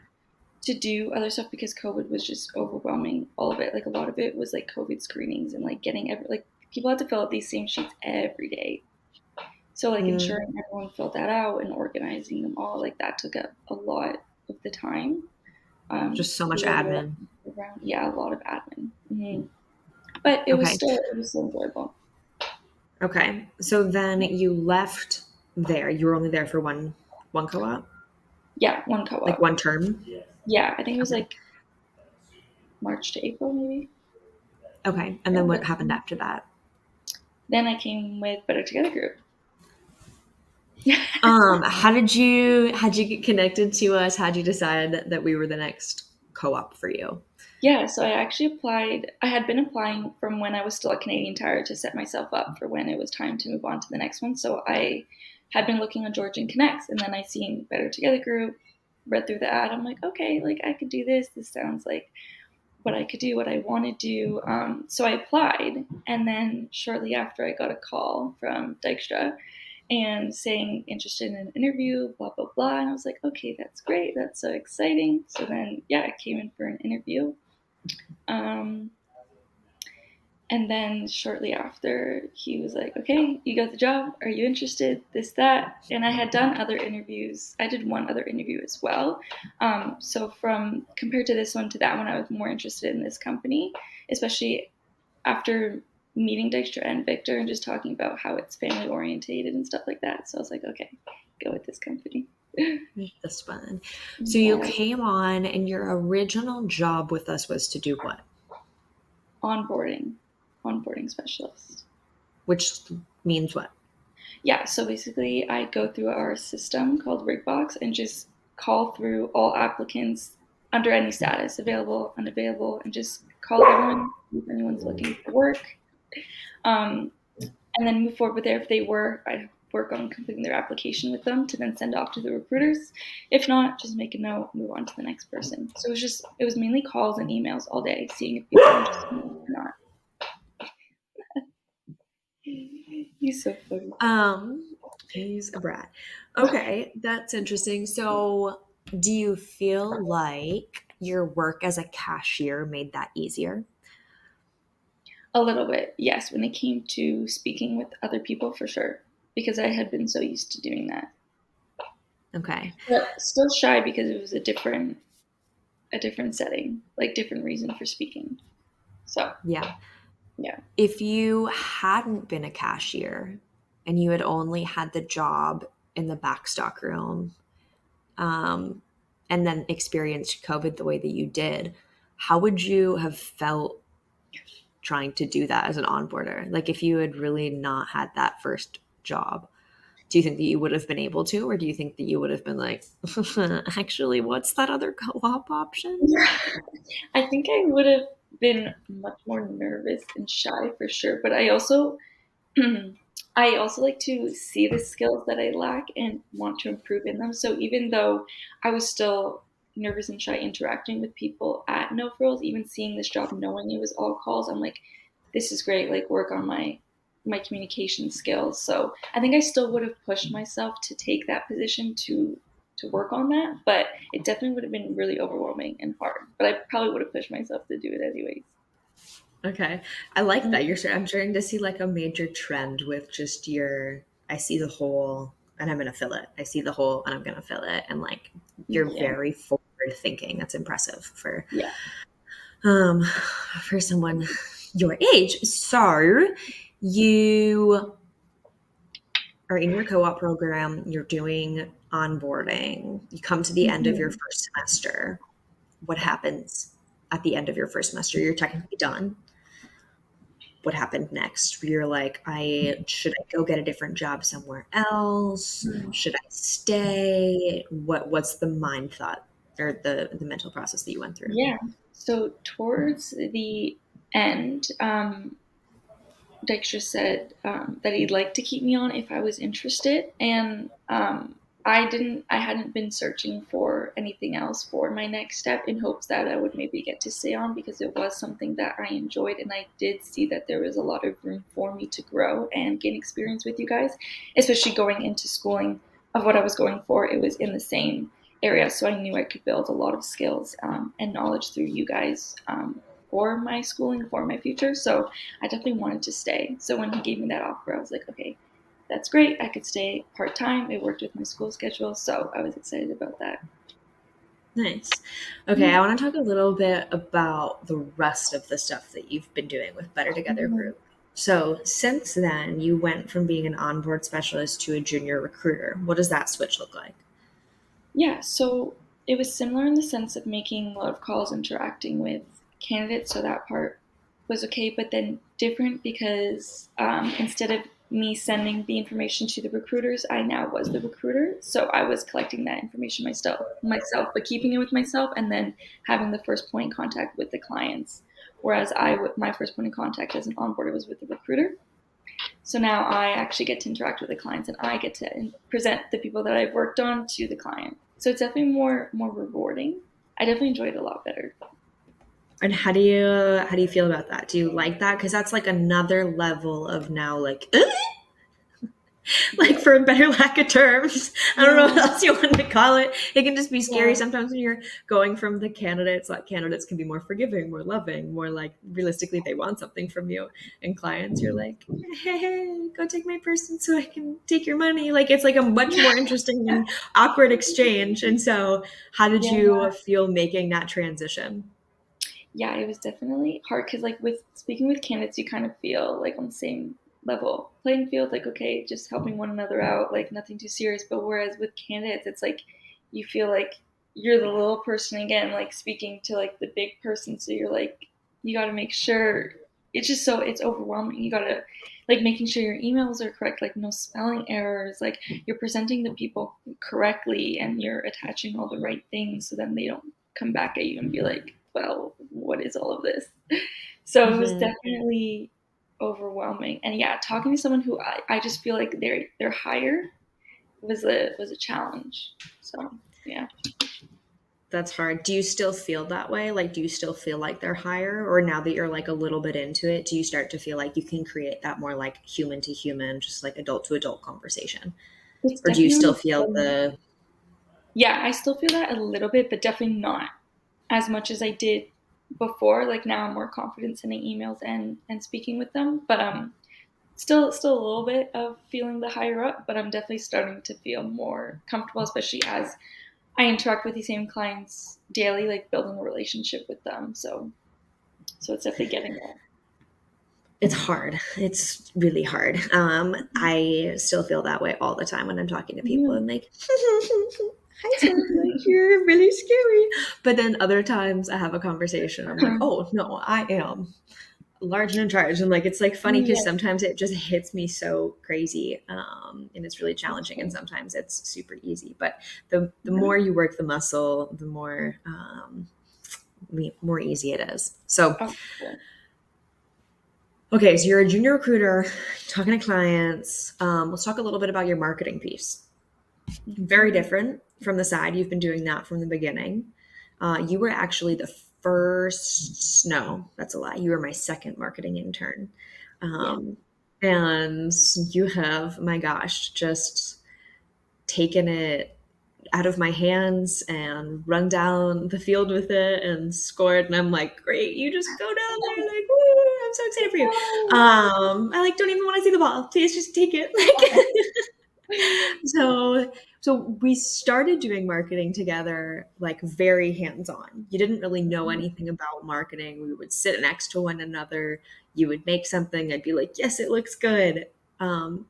Speaker 2: do other stuff because COVID was just overwhelming all of it. Like a lot of it was like COVID screenings and like getting like people had to fill out these same sheets every day. So like
Speaker 1: Mm,
Speaker 2: ensuring everyone filled that out and organizing them all, like that took up a lot of the time.
Speaker 1: just so much
Speaker 2: We were
Speaker 1: admin.
Speaker 2: around, yeah, a lot of admin. Hmm. But
Speaker 1: Okay.
Speaker 2: it was still enjoyable.
Speaker 1: Okay. So then you left there. You were only there for one co op?
Speaker 2: Yeah, one
Speaker 1: Like
Speaker 2: co-op.
Speaker 1: one term?
Speaker 2: Yeah, I think it was
Speaker 1: Okay.
Speaker 2: like March to April, maybe.
Speaker 1: Okay. And then what happened after that?
Speaker 2: Then I came with Better Together Group.
Speaker 1: How did you get connected to us? How'd you decide that we were the next co-op for you?
Speaker 2: Yeah, so I actually applied. I had been applying from when I was still at Canadian Tire to set myself up for when it was time to move on to the next one. So I had been looking on Georgian Connects, and then I seen Better Together Group, read through the ad. I'm like, okay, like I could do this. This sounds like what I could do, what I want to do. So I applied, and then shortly after, I got a call from Dykstra and saying interested in an interview, blah blah blah. And I was like, okay, that's great, that's so exciting. So then, yeah, I came in for an interview. Um, and then shortly after, he was like, okay, you got the job. Are you interested? This, that. And I had done other interviews. I did one other interview as well. So from compared to this one to that one, I was more interested in this company, especially after meeting Dexter and Victor and just talking about how it's family orientated and stuff like that. So I was like, okay, go with this company.
Speaker 1: This one. So you
Speaker 2: Yeah.
Speaker 1: came on, and your original job with us was to do what?
Speaker 2: Onboarding, onboarding specialist.
Speaker 1: Which means what?
Speaker 2: Yeah, so basically I go through our system called Rigbox and just call through all applicants under any status, available, unavailable, and just call everyone if anyone's looking for work. Um, and then move forward with there. If they were, I'd work on completing their application with them to then send off to the recruiters. If not, just make a note, move on to the next person. So it was mainly calls and emails all day, seeing if people were interested or not. He's so funny.
Speaker 1: He's a brat. Okay, that's interesting. So, do you feel like your work as a cashier made that easier?
Speaker 2: A little bit, yes, when it came to speaking with other people, for sure, because I had been so used to doing that.
Speaker 1: Okay.
Speaker 2: but still shy because it was a different setting, like different reason for speaking. So
Speaker 1: Yeah.
Speaker 2: yeah.
Speaker 1: If you hadn't been a cashier and you had only had the job in the backstock room, um, and then experienced COVID the way that you did, how would you have felt trying to do that as an onboarder? Like if you had really not had that first job, do you think that you would have been able to, or do you think that you would have been like, actually, what's that other co-op option?
Speaker 2: I think I would have been much more nervous and shy for sure, but I also like to see the skills that I lack and want to improve in them. So even though I was still nervous and shy interacting with people at No Frills, even seeing this job, knowing it was all calls, I'm like, this is great. Like work on my communication skills. So I think I still would have pushed myself to take that position to work on that, but it definitely would have been really overwhelming and hard. But I probably would have pushed myself to do it anyways.
Speaker 1: Okay. I like that. I'm starting to see like a major trend with just your, I see the hole and I'm going to fill it. I see the hole and I'm going to fill it. And like, you're
Speaker 2: Yeah.
Speaker 1: very forward thinking. That's impressive
Speaker 2: Yeah.
Speaker 1: um, for someone your age. So you are in your co-op program, you're doing onboarding, you come to the end of your
Speaker 2: Mhm.
Speaker 1: first semester. What happens at the end of your first semester? You're technically done. What happened next? You're like, I should I go get a different job somewhere else? Should I stay? What's the mind thought or the mental process that you went through?
Speaker 2: Yeah. So towards the end, Dexter said that he'd like to keep me on if I was interested, and I hadn't been searching for anything else for my next step in hopes that I would maybe get to stay on because it was something that I enjoyed, and I did see that there was a lot of room for me to grow and gain experience with you guys, especially going into schooling of what I was going for. It was in the same area, so I knew I could build a lot of skills and knowledge through you guys for my schooling, for my future. So I definitely wanted to stay. So when he gave me that offer, I was like, okay, that's great. I could stay part time. It worked with my school schedule. So I was excited about that.
Speaker 1: Nice. Okay,
Speaker 2: Yeah.
Speaker 1: I want to talk a little bit about the rest of the stuff that you've been doing with Better Together
Speaker 2: Mhm.
Speaker 1: Group. So, since then, you went from being an onboard specialist to a junior recruiter. What does that switch look like?
Speaker 2: Yeah, so it was similar in the sense of making a lot of calls, interacting with candidates, so that part was okay, but then different because instead of me sending the information to the recruiters, I now was the recruiter. So I was collecting that information myself, but keeping it with myself, and then having the first point of contact with the clients. Whereas my first point of contact as an onboarder was with the recruiter. So now I actually get to interact with the clients and I get to present the people that I've worked on to the client. So it's definitely more rewarding. I definitely enjoyed it a lot better.
Speaker 1: And how do you feel about that? Do you like that? Because that's like another level of now, like, like
Speaker 2: Yeah.
Speaker 1: for a better lack of terms. I don't know what
Speaker 2: Yeah.
Speaker 1: else you want to call it. It can just be scary
Speaker 2: Yeah.
Speaker 1: sometimes when you're going from the candidates. Like candidates can be more forgiving, more loving, more like realistically they want something from you. And clients, you're like, hey, go take my person so I can take your money. Like it's like a much more interesting and awkward exchange. And so, how did
Speaker 2: Yeah.
Speaker 1: you feel making that transition?
Speaker 2: Yeah, it was definitely hard because, like, with speaking with candidates, you kind of feel like on the same level playing field, like, okay, just helping one another out, like, nothing too serious. But whereas with candidates, it's like you feel like you're the little person again, like, speaking to like the big person. So you're like, you got to make sure it's just so it's overwhelming. You got to like making sure your emails are correct, like, no spelling errors, like, you're presenting the people correctly and you're attaching all the right things so then they don't come back at you and be like, well, what is all of this? So it was
Speaker 1: Mm-hmm.
Speaker 2: definitely overwhelming. And yeah, talking to someone who I just feel like they're higher was a challenge. So yeah.
Speaker 1: That's hard. Do you still feel that way? Like, do you still feel like they're higher? Or now that you're like a little bit into it, do you start to feel like you can create that more like human to human, just like adult to adult conversation?
Speaker 2: It's
Speaker 1: Or do you still
Speaker 2: definitely
Speaker 1: feel the,
Speaker 2: yeah, I still feel that a little bit, but definitely not as much as I did before. Like now I'm more confident sending emails and speaking with them. But still a little bit of feeling the higher up, but I'm definitely starting to feel more comfortable, especially as I interact with these same clients daily, like building a relationship with them. So it's definitely getting there.
Speaker 1: It's hard. It's really hard. I still feel that way all the time when I'm talking to people. I'm
Speaker 2: Mhm.
Speaker 1: like, hi, Tim, like, you're really scary. But then other times I have a conversation. I'm like, oh, no, I am large and in charge. And like, it's like funny because
Speaker 2: Yes,
Speaker 1: sometimes it just hits me so crazy. And it's really challenging. And sometimes it's super easy. But the more you work the muscle, the more easy it is. So,
Speaker 2: oh, cool.
Speaker 1: okay, so you're a junior recruiter, talking to clients. Let's talk a little bit about your marketing piece. Very
Speaker 2: Mhm.
Speaker 1: different from the side. You've been doing that from the beginning. You were actually the first, no, that's a lie. You were my second marketing intern.
Speaker 2: Yeah.
Speaker 1: Um, and you have, my gosh, just taken it out of my hands and run down the field with it and scored. And I'm like, great, you just go down there, like, woo, I'm so excited for you. I like don't even want to see the ball. Please just take it. So so we started doing marketing together, like very hands-on. You didn't really know anything about marketing. We would sit next to one another. You would make something, I'd be like, yes, it looks good. Um,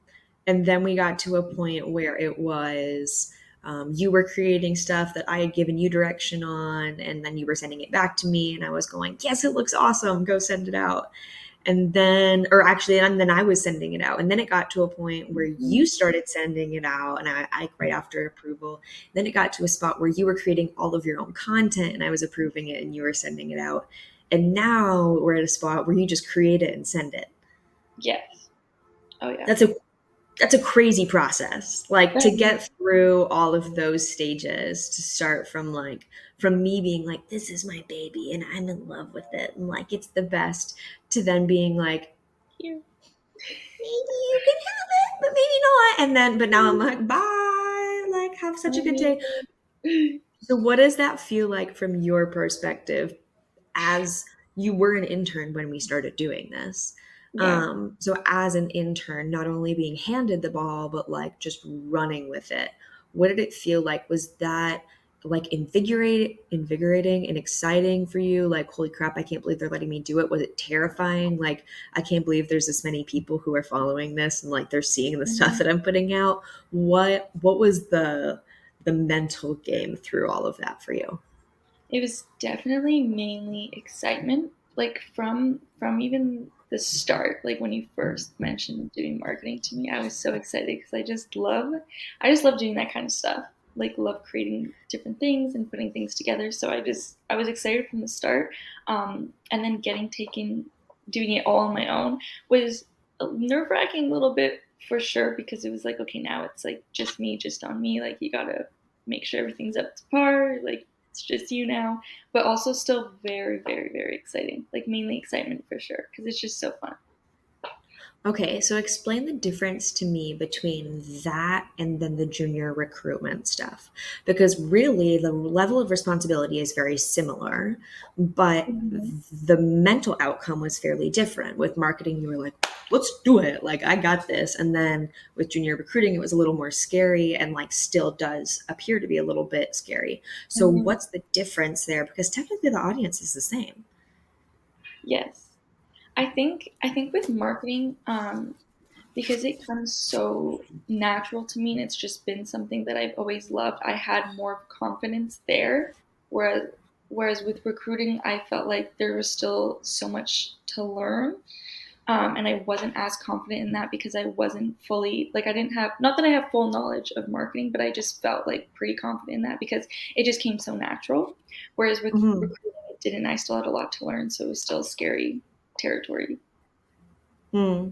Speaker 1: and then we got to a point where it was you were creating stuff that I had given you direction on, and then you were sending it back to me, and I was going, yes, it looks awesome, go send it out. And then, or actually, and then I was sending it out. And then it got to a point where you
Speaker 2: Mhm.
Speaker 1: started sending it out, and I right after approval. Then it got to a spot where you were creating all of your own content, and I was approving it, and you were sending it out. And now we're at a spot where you just create it and send it.
Speaker 2: Yes. Oh yeah.
Speaker 1: That's a that's a crazy process. Like to
Speaker 2: Um,
Speaker 1: get through all of those stages, to start from like from me being like, this is my baby and I'm in love with it and like it's the best, to then being like,
Speaker 2: here.
Speaker 1: maybe you can have it, but maybe not. And then, but now I'm like, bye. Like, have such a good day. So, what does that feel like from your perspective as you were an intern when we started doing this?
Speaker 2: Yeah.
Speaker 1: So, as an intern, not only being handed the ball, but like just running with it, what did it feel like? Was that like invigorating and exciting for you? Like, holy crap, I can't believe they're letting me do it. Was it terrifying? Like, I can't believe there's this many people who are following this and like they're seeing the stuff
Speaker 2: Mhm.
Speaker 1: that I'm putting out. What was the mental game through all of that for you?
Speaker 2: It was definitely mainly excitement, like from even the start, like when you first mentioned doing marketing to me, I was so excited because I just love doing that kind of stuff. Like love creating different things and putting things together. So I was excited from the start, and then getting taken doing it all on my own was nerve wracking a little bit for sure because it was like okay now it's like just me, just on me. Like you gotta make sure everything's up to par. Like it's just you now, but also still very, very, very exciting. Like mainly excitement for sure, because it's just so fun.
Speaker 1: Okay, so explain the difference to me between that and then the junior recruitment stuff. Because really, the level of responsibility is very similar, but
Speaker 2: Mhm.
Speaker 1: the mental outcome was fairly different. With marketing, you were like, let's do it. Like, I got this. And then with junior recruiting, it was a little more scary and like still does appear to be a little bit scary. So,
Speaker 2: Mhm.
Speaker 1: what's the difference there? Because technically, the audience is the same.
Speaker 2: Yes, I think with marketing, because it comes so natural to me, and it's just been something that I've always loved. I had more confidence there, whereas whereas with recruiting, I felt like there was still so much to learn. And I wasn't as confident in that because I wasn't fully like I didn't have not that I have full knowledge of marketing, but I just felt like pretty confident in that because it just came so natural. Whereas with
Speaker 1: Mhm.
Speaker 2: recruiting, it didn't. I still had a lot to learn, so it was still scary territory.
Speaker 1: Hmm.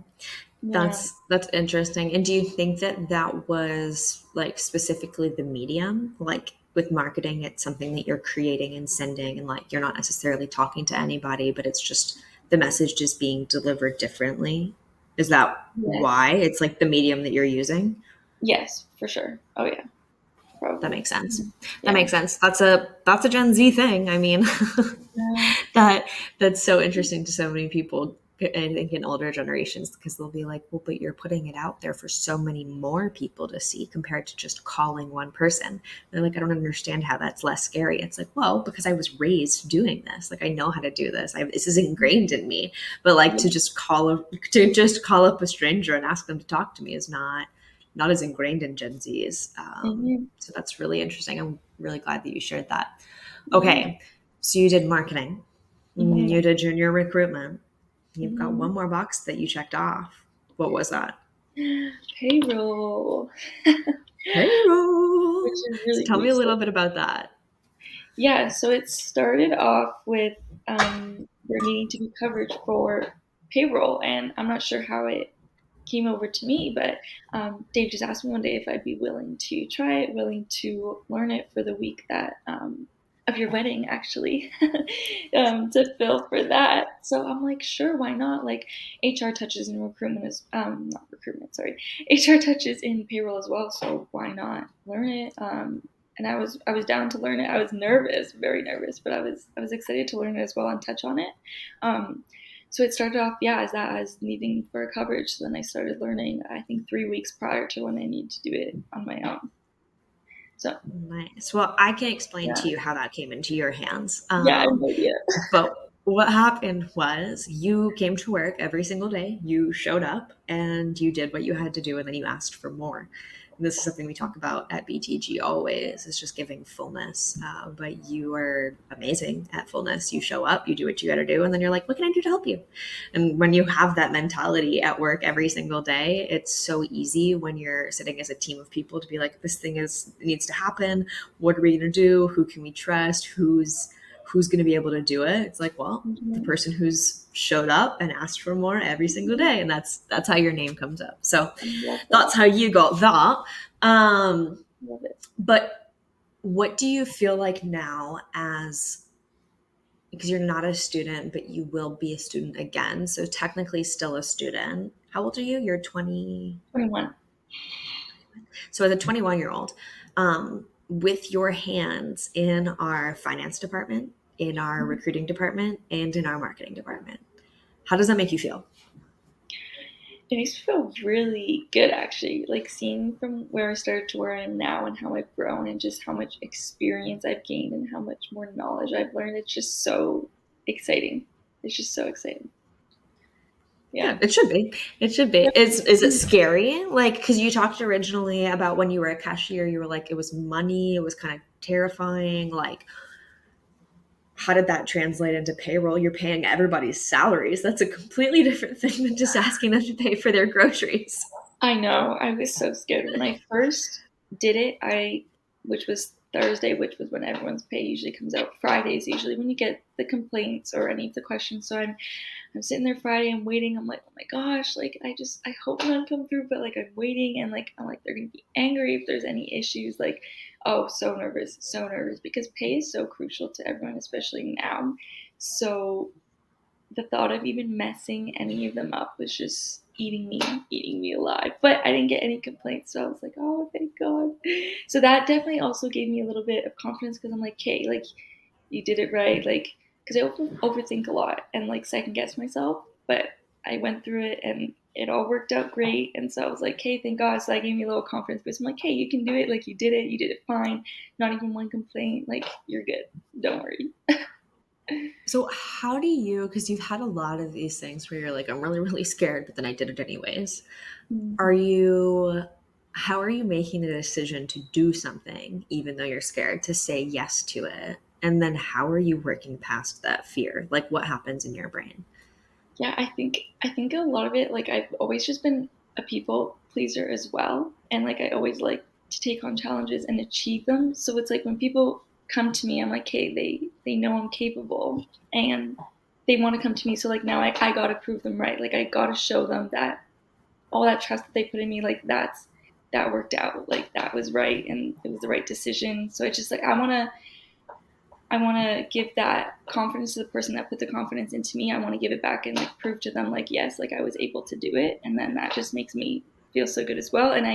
Speaker 2: Yeah.
Speaker 1: That's interesting. And do you think that that was like specifically the medium? Like with marketing, it's something that you're creating and sending, and like you're not necessarily talking to anybody, but it's just the message just being delivered differently. Is that
Speaker 2: Yes.
Speaker 1: why it's like the medium that you're using?
Speaker 2: Yes, for sure. Oh yeah,
Speaker 1: That
Speaker 2: probably.
Speaker 1: makes sense. That
Speaker 2: Yeah.
Speaker 1: makes sense. That's a Gen Z thing. I mean,
Speaker 2: Yeah.
Speaker 1: that that's so interesting to so many people I think in older generations, because they'll be like, well, but you're putting it out there for so many more people to see compared to just calling one person. And they're like, I don't understand how that's less scary. It's like, well, because I was raised doing this. Like, I know how to do this. This is ingrained in me. But like to just call up a stranger and ask them to talk to me is not as ingrained in Gen Zs.
Speaker 2: Mm-hmm.
Speaker 1: So that's really interesting. I'm really glad that you shared that.
Speaker 2: Yeah.
Speaker 1: Okay, so you did marketing,
Speaker 2: Mm-hmm.
Speaker 1: you did junior recruitment. You've got
Speaker 2: Mm-hmm.
Speaker 1: one more box that you checked off. What was that?
Speaker 2: Payroll, which
Speaker 1: Payroll.
Speaker 2: is
Speaker 1: So
Speaker 2: really
Speaker 1: tell me a
Speaker 2: useful.
Speaker 1: little bit about that.
Speaker 2: Yeah, so it started off with there needing to be coverage for payroll, and I'm not sure how it came over to me, but Dave just asked me one day if I'd be willing to try it, willing to learn it for the week that of your wedding, actually, to fill for that. So I'm like, sure, why not? Like, HR touches in recruitment is not recruitment, sorry, HR touches in payroll as well. So why not learn it? And I was down to learn it. I was nervous, very nervous, but I was excited to learn it as well and touch on it. Um, so it started off, yeah, as needing for a coverage. So then I started learning, I think 3 weeks prior to when I need to do it on my own. So
Speaker 1: Nice. Well, I can explain
Speaker 2: yeah,
Speaker 1: to you how that came into your hands.
Speaker 2: yeah, I have no idea.
Speaker 1: But what happened was you came to work every single day, you showed up and you did what you had to do, and then you asked for more. And this is something we talk about at BTG always, is just giving fullness. But you are amazing at fullness. You show up, you do what you got to do, and then you're like, what can I do to help you? And when you have that mentality at work every single day, it's so easy when you're sitting as a team of people to be like, this thing needs to happen. What are we going to do? Who can we trust? Who's going to be able to do it? It's like, well, the
Speaker 2: Mhm.
Speaker 1: person who's showed up and asked for more every single day, and that's how your name comes up. So
Speaker 2: I love that.
Speaker 1: that's how you got that.
Speaker 2: Love it.
Speaker 1: But what do you feel like now, as because you're not a student but you will be a student again, so technically still a student. How old are you? You're 20.
Speaker 2: 21.
Speaker 1: So as a 21-year-old, with your hands in our finance department, in our recruiting department, and in our marketing department, how does that make you feel?
Speaker 2: It makes me feel really good, actually. Like seeing from where I started to where I am now and how I've grown and just how much experience I've gained and how much more knowledge I've learned. It's just so exciting. It's just so exciting.
Speaker 1: Yeah,
Speaker 2: Yeah.
Speaker 1: it should be. It should be.
Speaker 2: Yep.
Speaker 1: Is it scary? Like, because you talked originally about when you were a cashier, you were like, it was money, it was kind of terrifying. Like, how did that translate into payroll? You're paying everybody's salaries. That's a completely different thing than just asking them to pay for their groceries.
Speaker 2: I know. I was so scared when I first did it. Which was Thursday, which was when everyone's pay usually comes out. Fridays usually when you get the complaints or any of the questions. So I'm sitting there Friday, I'm waiting. I'm like, oh my gosh, like I hope none come through, but like I'm waiting and like I'm like they're gonna be angry if there's any issues. Like, oh, so nervous because pay is so crucial to everyone, especially now. So the thought of even messing any of them up was just eating me alive. But I didn't get any complaints, so I was like, oh, thank God. So that definitely also gave me a little bit of confidence because I'm like, okay, like you did it right, like because I overthink a lot and like second guess myself, but I went through it and it all worked out great. And so I was like, hey, thank God. So that gave me a little confidence because I'm like, hey, you can do it. Like you did it fine. Not even one complaint. Like you're good. Don't worry.
Speaker 1: So, how do you, because you've had a lot of these things where you're like, I'm really, really scared, but then I did it anyways. Are
Speaker 2: Mhm.
Speaker 1: you, how are you making the decision to do something, even though you're scared, to say yes to it? And then how are you working past that fear? Like, what happens in your brain?
Speaker 2: Yeah, I think a lot of it, like I've always just been a people pleaser as well, and like I always like to take on challenges and achieve them. So it's like when people come to me, I'm like, hey, they know I'm capable, and they want to come to me. So like now I gotta prove them right. Like I gotta show them that all that trust that they put in me, like that worked out. Like that was right, and it was the right decision. So it's just like I want to give that confidence to the person that put the confidence into me. I want to give it back and like prove to them like yes, like I was able to do it, and then that just makes me feels so good as well. And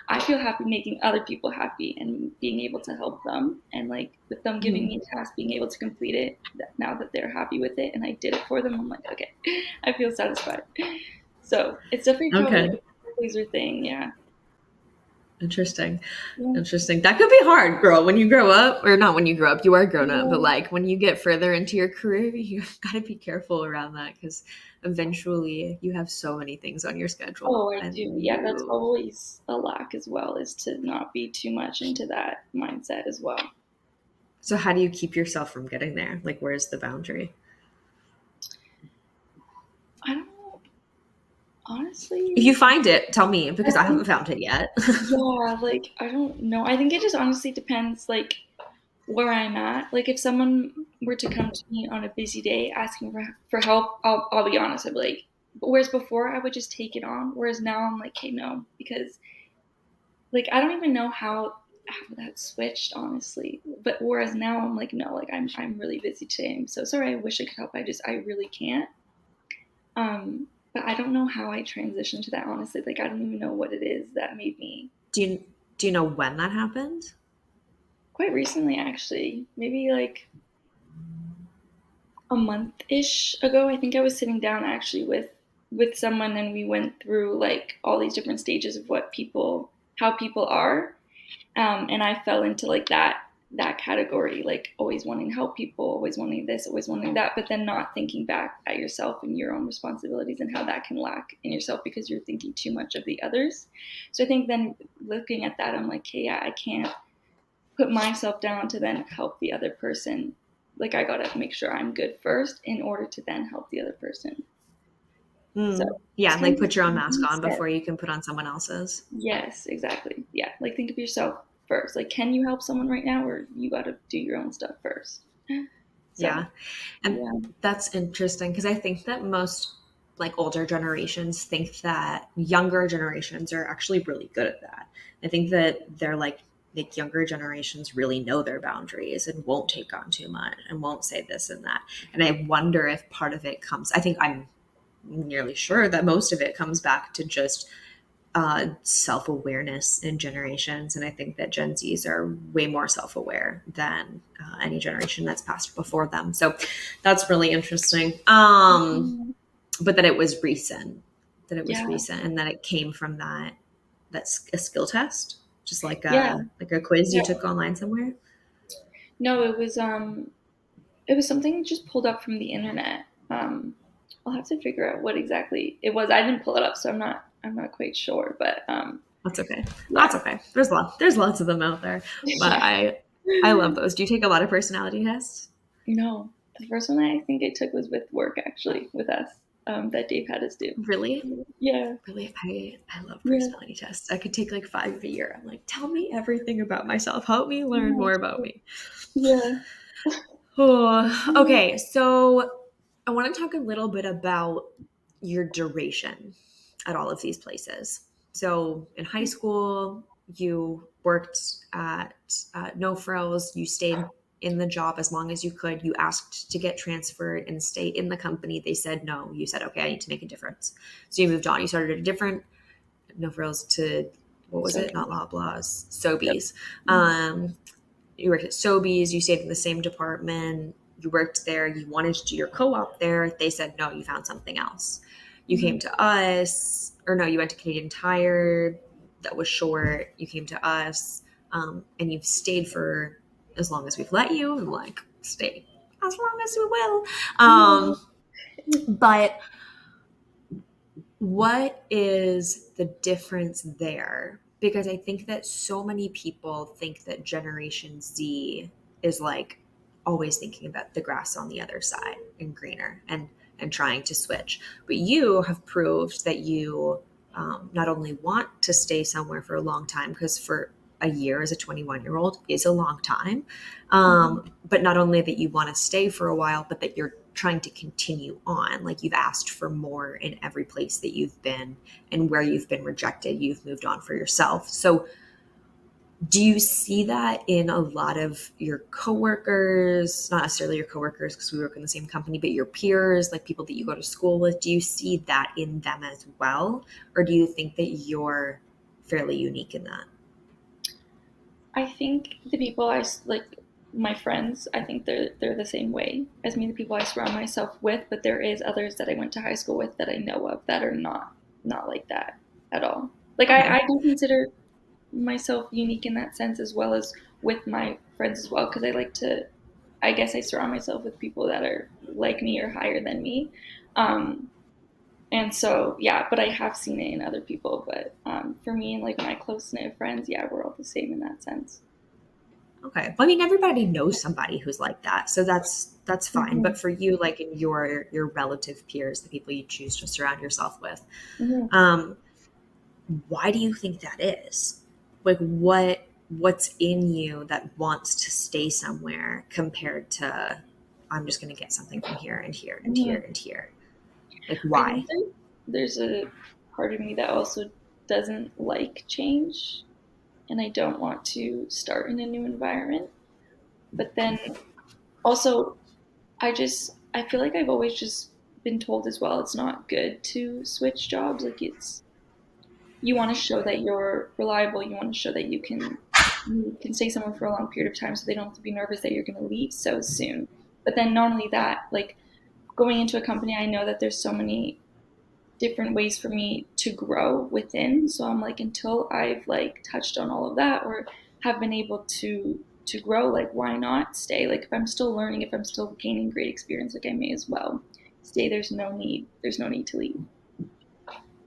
Speaker 2: I feel happy making other people happy and being able to help them, and like with them giving me a task, being able to complete it now that they're happy with it and I did it for them, I'm like, okay, I feel satisfied. So it's definitely probably like
Speaker 1: Okay.
Speaker 2: a pleaser thing. Yeah.
Speaker 1: Interesting.
Speaker 2: Yeah.
Speaker 1: Interesting. That could be hard, girl, when you grow up, or not when you grow up, you are grown up, but
Speaker 2: Yeah.
Speaker 1: like when you get further into your career, you gotta be careful around that because eventually you have so many things on your schedule
Speaker 2: Oh, I
Speaker 1: and
Speaker 2: do. Yeah, that's
Speaker 1: you.
Speaker 2: always a lack as well, is to not be too much into that mindset as well.
Speaker 1: So how do you keep yourself from getting there? Like, where's the boundary?
Speaker 2: I don't know,
Speaker 1: If you
Speaker 2: honestly.
Speaker 1: find it, tell me
Speaker 2: I
Speaker 1: because I
Speaker 2: think,
Speaker 1: haven't found it yet.
Speaker 2: yeah, like, I don't know. I think it just honestly depends, like, where I'm at. Like, if someone were to come to me on a busy day asking for help, I'll be honest, I'd be like, but whereas before I would just take it on, whereas now I'm like, hey, no, because like I don't even know how that switched, honestly. But whereas now I'm like, no, like I'm really busy today. I'm so sorry. I wish I could help. I really can't. But I don't know how I transitioned to that, honestly. Like I don't even know what it is that made me.
Speaker 1: do you do you know when that happened?
Speaker 2: Quite recently, actually, maybe like a month ish ago. I think I was sitting down actually with someone, and we went through like all these different stages of what people, how people are. And I fell into like that category, like always wanting to help people, always wanting this, always wanting that, but then not thinking back at yourself and your own responsibilities and how that can lack in yourself because you're thinking too much of the others. So I think then looking at that, I'm like, hey, yeah, I can't put myself down to then help the other person. Like I gotta make sure I'm good first in order to then help the other person. So it's
Speaker 1: Yeah,
Speaker 2: kind
Speaker 1: like
Speaker 2: of
Speaker 1: put your own
Speaker 2: a
Speaker 1: mask on
Speaker 2: mindset.
Speaker 1: before you can put on someone else's.
Speaker 2: Yes, exactly. Yeah, like think of yourself first. Like, can you help someone right now, or you got to do your own stuff first? So,
Speaker 1: Yeah. And
Speaker 2: yeah,
Speaker 1: that's interesting because I think that most like older generations think that younger generations are actually really good at that. I think that they're like younger generations really know their boundaries and won't take on too much and won't say this and that. And I wonder if part of it comes, I think I'm nearly sure that most of it comes back to just self-awareness in generations, and I think that Gen Z's are way more self-aware than any generation that's passed before them, so that's really interesting. But that it was recent,
Speaker 2: yeah,
Speaker 1: and that it came from that's a skill test, just
Speaker 2: yeah,
Speaker 1: like a quiz you
Speaker 2: yeah.
Speaker 1: took online somewhere.
Speaker 2: No, it was something just pulled up from the internet. I'll have to figure out what exactly it was. I didn't pull it up, so I'm not quite sure. But
Speaker 1: That's okay. That's
Speaker 2: yeah,
Speaker 1: okay. There's lots of them out there, but
Speaker 2: yeah.
Speaker 1: I love those. Do you take a lot of personality tests?
Speaker 2: No, the first one I think I took was with work, actually, with us. That Dave had us do.
Speaker 1: Really?
Speaker 2: Yeah,
Speaker 1: Really, I love
Speaker 2: yeah,
Speaker 1: personality tests. I could take like 5 a year. I'm like, tell me everything about myself. Help me learn
Speaker 2: yeah,
Speaker 1: more about me.
Speaker 2: yeah.
Speaker 1: Oh, okay, so I want to talk a little bit about your duration at all of these places. So in high school, you worked at No Frills. You stayed in the job as long as you could. You asked to get transferred and stay in the company. They said no. You said, okay, I need to make a difference. So you moved on. You started at a different No Frills to, what was
Speaker 2: So
Speaker 1: it? Not Loblaws,
Speaker 2: yep.
Speaker 1: Sobeys.
Speaker 2: Mhm.
Speaker 1: You worked at Sobeys, you stayed in the same department, you worked there, you wanted to do your co-op there. They said no, you found something else. You came
Speaker 2: Mhm.
Speaker 1: to us, or no, you went to Canadian Tire, that was short. You came to us, and you've stayed for as long as we've let you, and like stay as long as we will.
Speaker 2: Yeah.
Speaker 1: But what is the difference there? Because I think that so many people think that Generation Z is like always thinking about the grass on the other side and greener and trying to switch. But you have proved that you not only want to stay somewhere for a long time, because for a year as a 21-year-old is a long time,
Speaker 2: Mhm.
Speaker 1: but not only that you want to stay for a while, but that you're trying to continue on. Like you've asked for more in every place that you've been, and where you've been rejected, you've moved on for yourself. So Do you see that in a lot of your coworkers, not necessarily your coworkers because we work in the same company, but your peers, like people that you go to school with? Do you see that in them as well? Or do you think that you're fairly unique in that?
Speaker 2: I think the people like, my friends, I think they're the same way as me. The people I surround myself with, but there is others that I went to high school with that I know of that are not like that at all. Like
Speaker 1: Okay.
Speaker 2: I do consider myself unique in that sense as well as with my friends as well because I like to. I guess I surround myself with people that are like me or higher than me. Um, and so, yeah, but I have seen it in other people. But for me and like my close knit friends, yeah, we're all the same in that sense.
Speaker 1: Okay. Well, I mean, everybody knows somebody who's like that, so that's fine.
Speaker 2: Mm-hmm.
Speaker 1: But for you, like in your relative peers, the people you choose to surround yourself with,
Speaker 2: Mm-hmm.
Speaker 1: um, why do you think that is? Like, what's in you that wants to stay somewhere compared to I'm just going to get something from here and here and
Speaker 2: Mm-hmm.
Speaker 1: here and here? Like,
Speaker 2: I think
Speaker 1: why?
Speaker 2: there's a part of me that also doesn't like change, and I don't want to start in a new environment. But then also, I feel like I've always just been told as well it's not good to switch jobs. Like you want to show that you're reliable. You want to show that you can stay somewhere for a long period of time, so they don't have to be nervous that you're going to leave so soon. But then not only that, like going into a company, I know that there's so many different ways for me to grow within. So I'm like, until I've like touched on all of that or have been able to grow, like why not stay? Like if I'm still learning, if I'm still gaining great experience, like I may as well stay. There's no need to leave.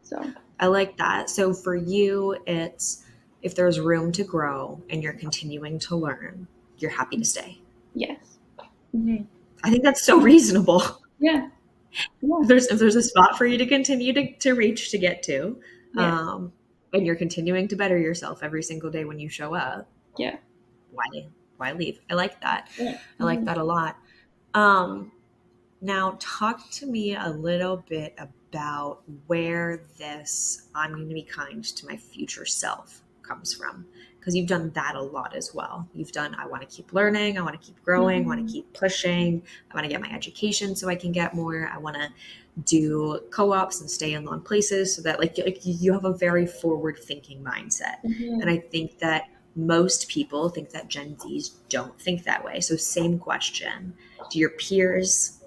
Speaker 2: So
Speaker 1: I like that. So for you, it's if there's room to grow and you're continuing to learn, you're happy to stay.
Speaker 2: yes. Hmm.
Speaker 1: I think that's so reasonable.
Speaker 2: Yeah. Yeah.
Speaker 1: If there's a spot for you to continue to reach to get to,
Speaker 2: Yeah.
Speaker 1: um, and you're continuing to better yourself every single day when you show up,
Speaker 2: Yeah.
Speaker 1: why why leave? I like that.
Speaker 2: Yeah.
Speaker 1: I like
Speaker 2: Hmm.
Speaker 1: that a lot. Um, Now, talk to me a little bit about where this I'm going to be kind to my future self comes from. Because you've done that a lot as well. You've done, I want to keep learning, I want to keep growing, I want to
Speaker 2: Hmm.
Speaker 1: keep pushing, I want to get my education so I can get more, I want to do co-ops and stay in long places so that like you have a very forward thinking mindset. And
Speaker 2: Hmm.
Speaker 1: I think that most people think that Gen Zs don't think that way. So same question. Do your peers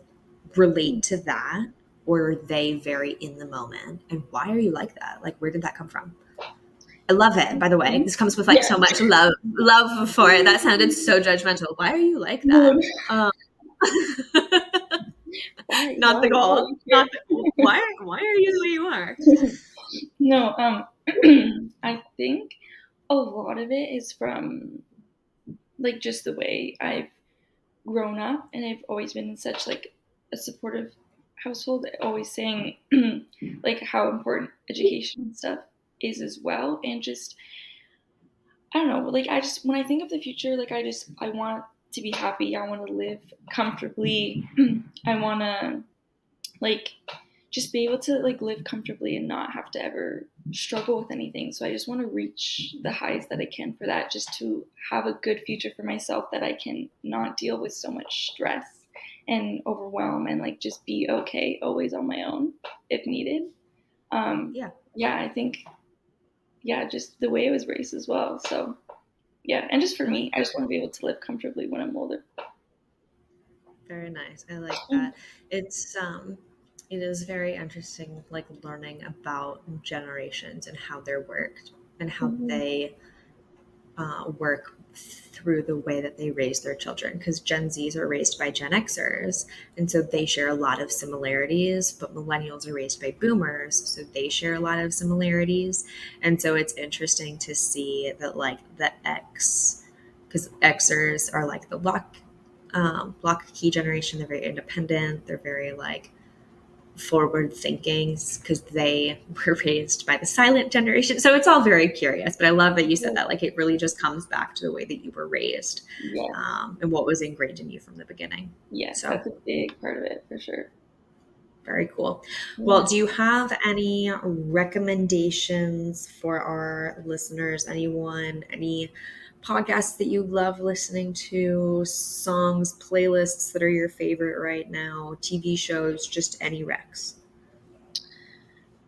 Speaker 1: relate to that, or are they very in the moment, and why are you like that? Like, where did that come from? I love it, by the way. This comes with like
Speaker 2: Yeah.
Speaker 1: so much love for it. That sounded so judgmental. Why are you like
Speaker 2: No.
Speaker 1: that? um, not
Speaker 2: Why
Speaker 1: the
Speaker 2: are
Speaker 1: goal,
Speaker 2: you
Speaker 1: not
Speaker 2: here?
Speaker 1: the, why are you the way you are?
Speaker 2: No. I think a lot of it is from like just the way I've grown up, and I've always been in such like a supportive household, always saying like how important education and stuff is as well. And just I don't know, like I just when I think of the future, like I want to be happy. I want to live comfortably. I want to like just be able to like live comfortably and not have to ever struggle with anything. So I just want to reach the highs that I can for that, just to have a good future for myself that I can not deal with so much stress and overwhelm and like just be okay always on my own if needed. Um,
Speaker 1: Yeah,
Speaker 2: yeah, I think yeah, just the way I was raised as well. So yeah, and just for
Speaker 1: I
Speaker 2: me,
Speaker 1: like
Speaker 2: I
Speaker 1: that.
Speaker 2: just want to be able to live comfortably when I'm older.
Speaker 1: Very nice. I like that. It's it is very interesting like learning about generations and how they're worked and how
Speaker 2: Mm-hmm.
Speaker 1: they work through the way that they raise their children, because Gen Zs are raised by Gen Xers, and so they share a lot of similarities, but millennials are raised by boomers, so they share a lot of similarities. And so it's interesting to see that like the X, because Xers are like the block key generation, they're very independent, they're very like forward thinking because they were raised by the silent generation. So it's all very curious, but I love that you said that. Like it really just comes back to the way that you were raised,
Speaker 2: Yes,
Speaker 1: and what was ingrained in you from the beginning.
Speaker 2: yes,
Speaker 1: So
Speaker 2: that's a big part of it for sure.
Speaker 1: Very cool. Well,
Speaker 2: Yeah.
Speaker 1: do you have any recommendations for our listeners? Anyone, any podcasts that you love listening to, songs, playlists that are your favorite right now, TV shows, just any recs?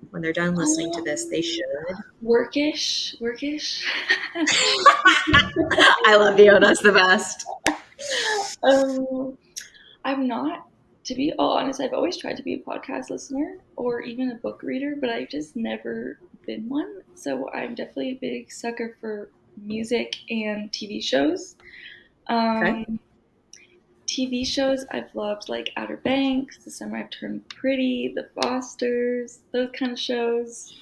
Speaker 1: When they're done listening to this, they
Speaker 2: Um,
Speaker 1: should.
Speaker 2: workish.
Speaker 1: I love you. That's the best.
Speaker 2: um, I'm not, to be all honest, I've always tried to be a podcast listener or even a book reader, but I've just never been one. So I'm definitely a big sucker for music and TV shows.
Speaker 1: Okay.
Speaker 2: Um, TV shows I've loved like Outer Banks, The Summer I've Turned Pretty, The Fosters, those kind of shows.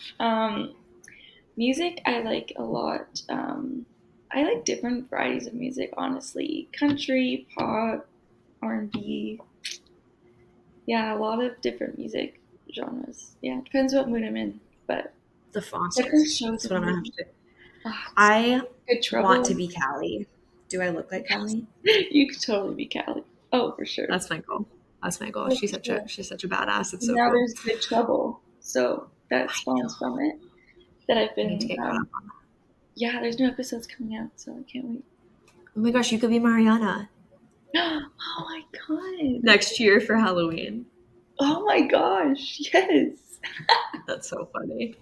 Speaker 2: Music I like a lot. I like different varieties of music, honestly. Country, pop, R&B. Yeah, a lot of different music genres. Yeah, it depends what mood I'm in. But
Speaker 1: The
Speaker 2: different
Speaker 1: Fosters.
Speaker 2: shows
Speaker 1: That's
Speaker 2: have
Speaker 1: what I'm gonna have
Speaker 2: made
Speaker 1: to do.
Speaker 2: ah,
Speaker 1: I
Speaker 2: good
Speaker 1: want to
Speaker 2: trouble.
Speaker 1: be Callie. Do I look like Callie?
Speaker 2: You could totally be Callie. Oh, for sure.
Speaker 1: That's my goal. That's my goal.
Speaker 2: Oh, for sure.
Speaker 1: She's such a badass. It's
Speaker 2: And
Speaker 1: so
Speaker 2: now
Speaker 1: cool.
Speaker 2: there's good trouble. So that
Speaker 1: I
Speaker 2: spawns
Speaker 1: know.
Speaker 2: from it. That I've
Speaker 1: I need to
Speaker 2: been
Speaker 1: get caught up on that.
Speaker 2: yeah, there's new episodes coming out, so I can't wait.
Speaker 1: Oh my gosh, you could be Mariana
Speaker 2: Oh my god.
Speaker 1: next year for Halloween.
Speaker 2: Oh my gosh. Yes.
Speaker 1: That's so funny.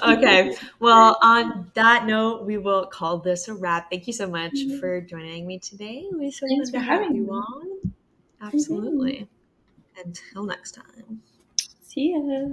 Speaker 1: Okay. Well, on that note, we will call this a wrap. Thank you so much for joining me today. It was so
Speaker 2: Thanks
Speaker 1: fun
Speaker 2: for
Speaker 1: to have
Speaker 2: having
Speaker 1: you
Speaker 2: me.
Speaker 1: on.
Speaker 2: Mhm.
Speaker 1: Absolutely. Until next time.
Speaker 2: See ya.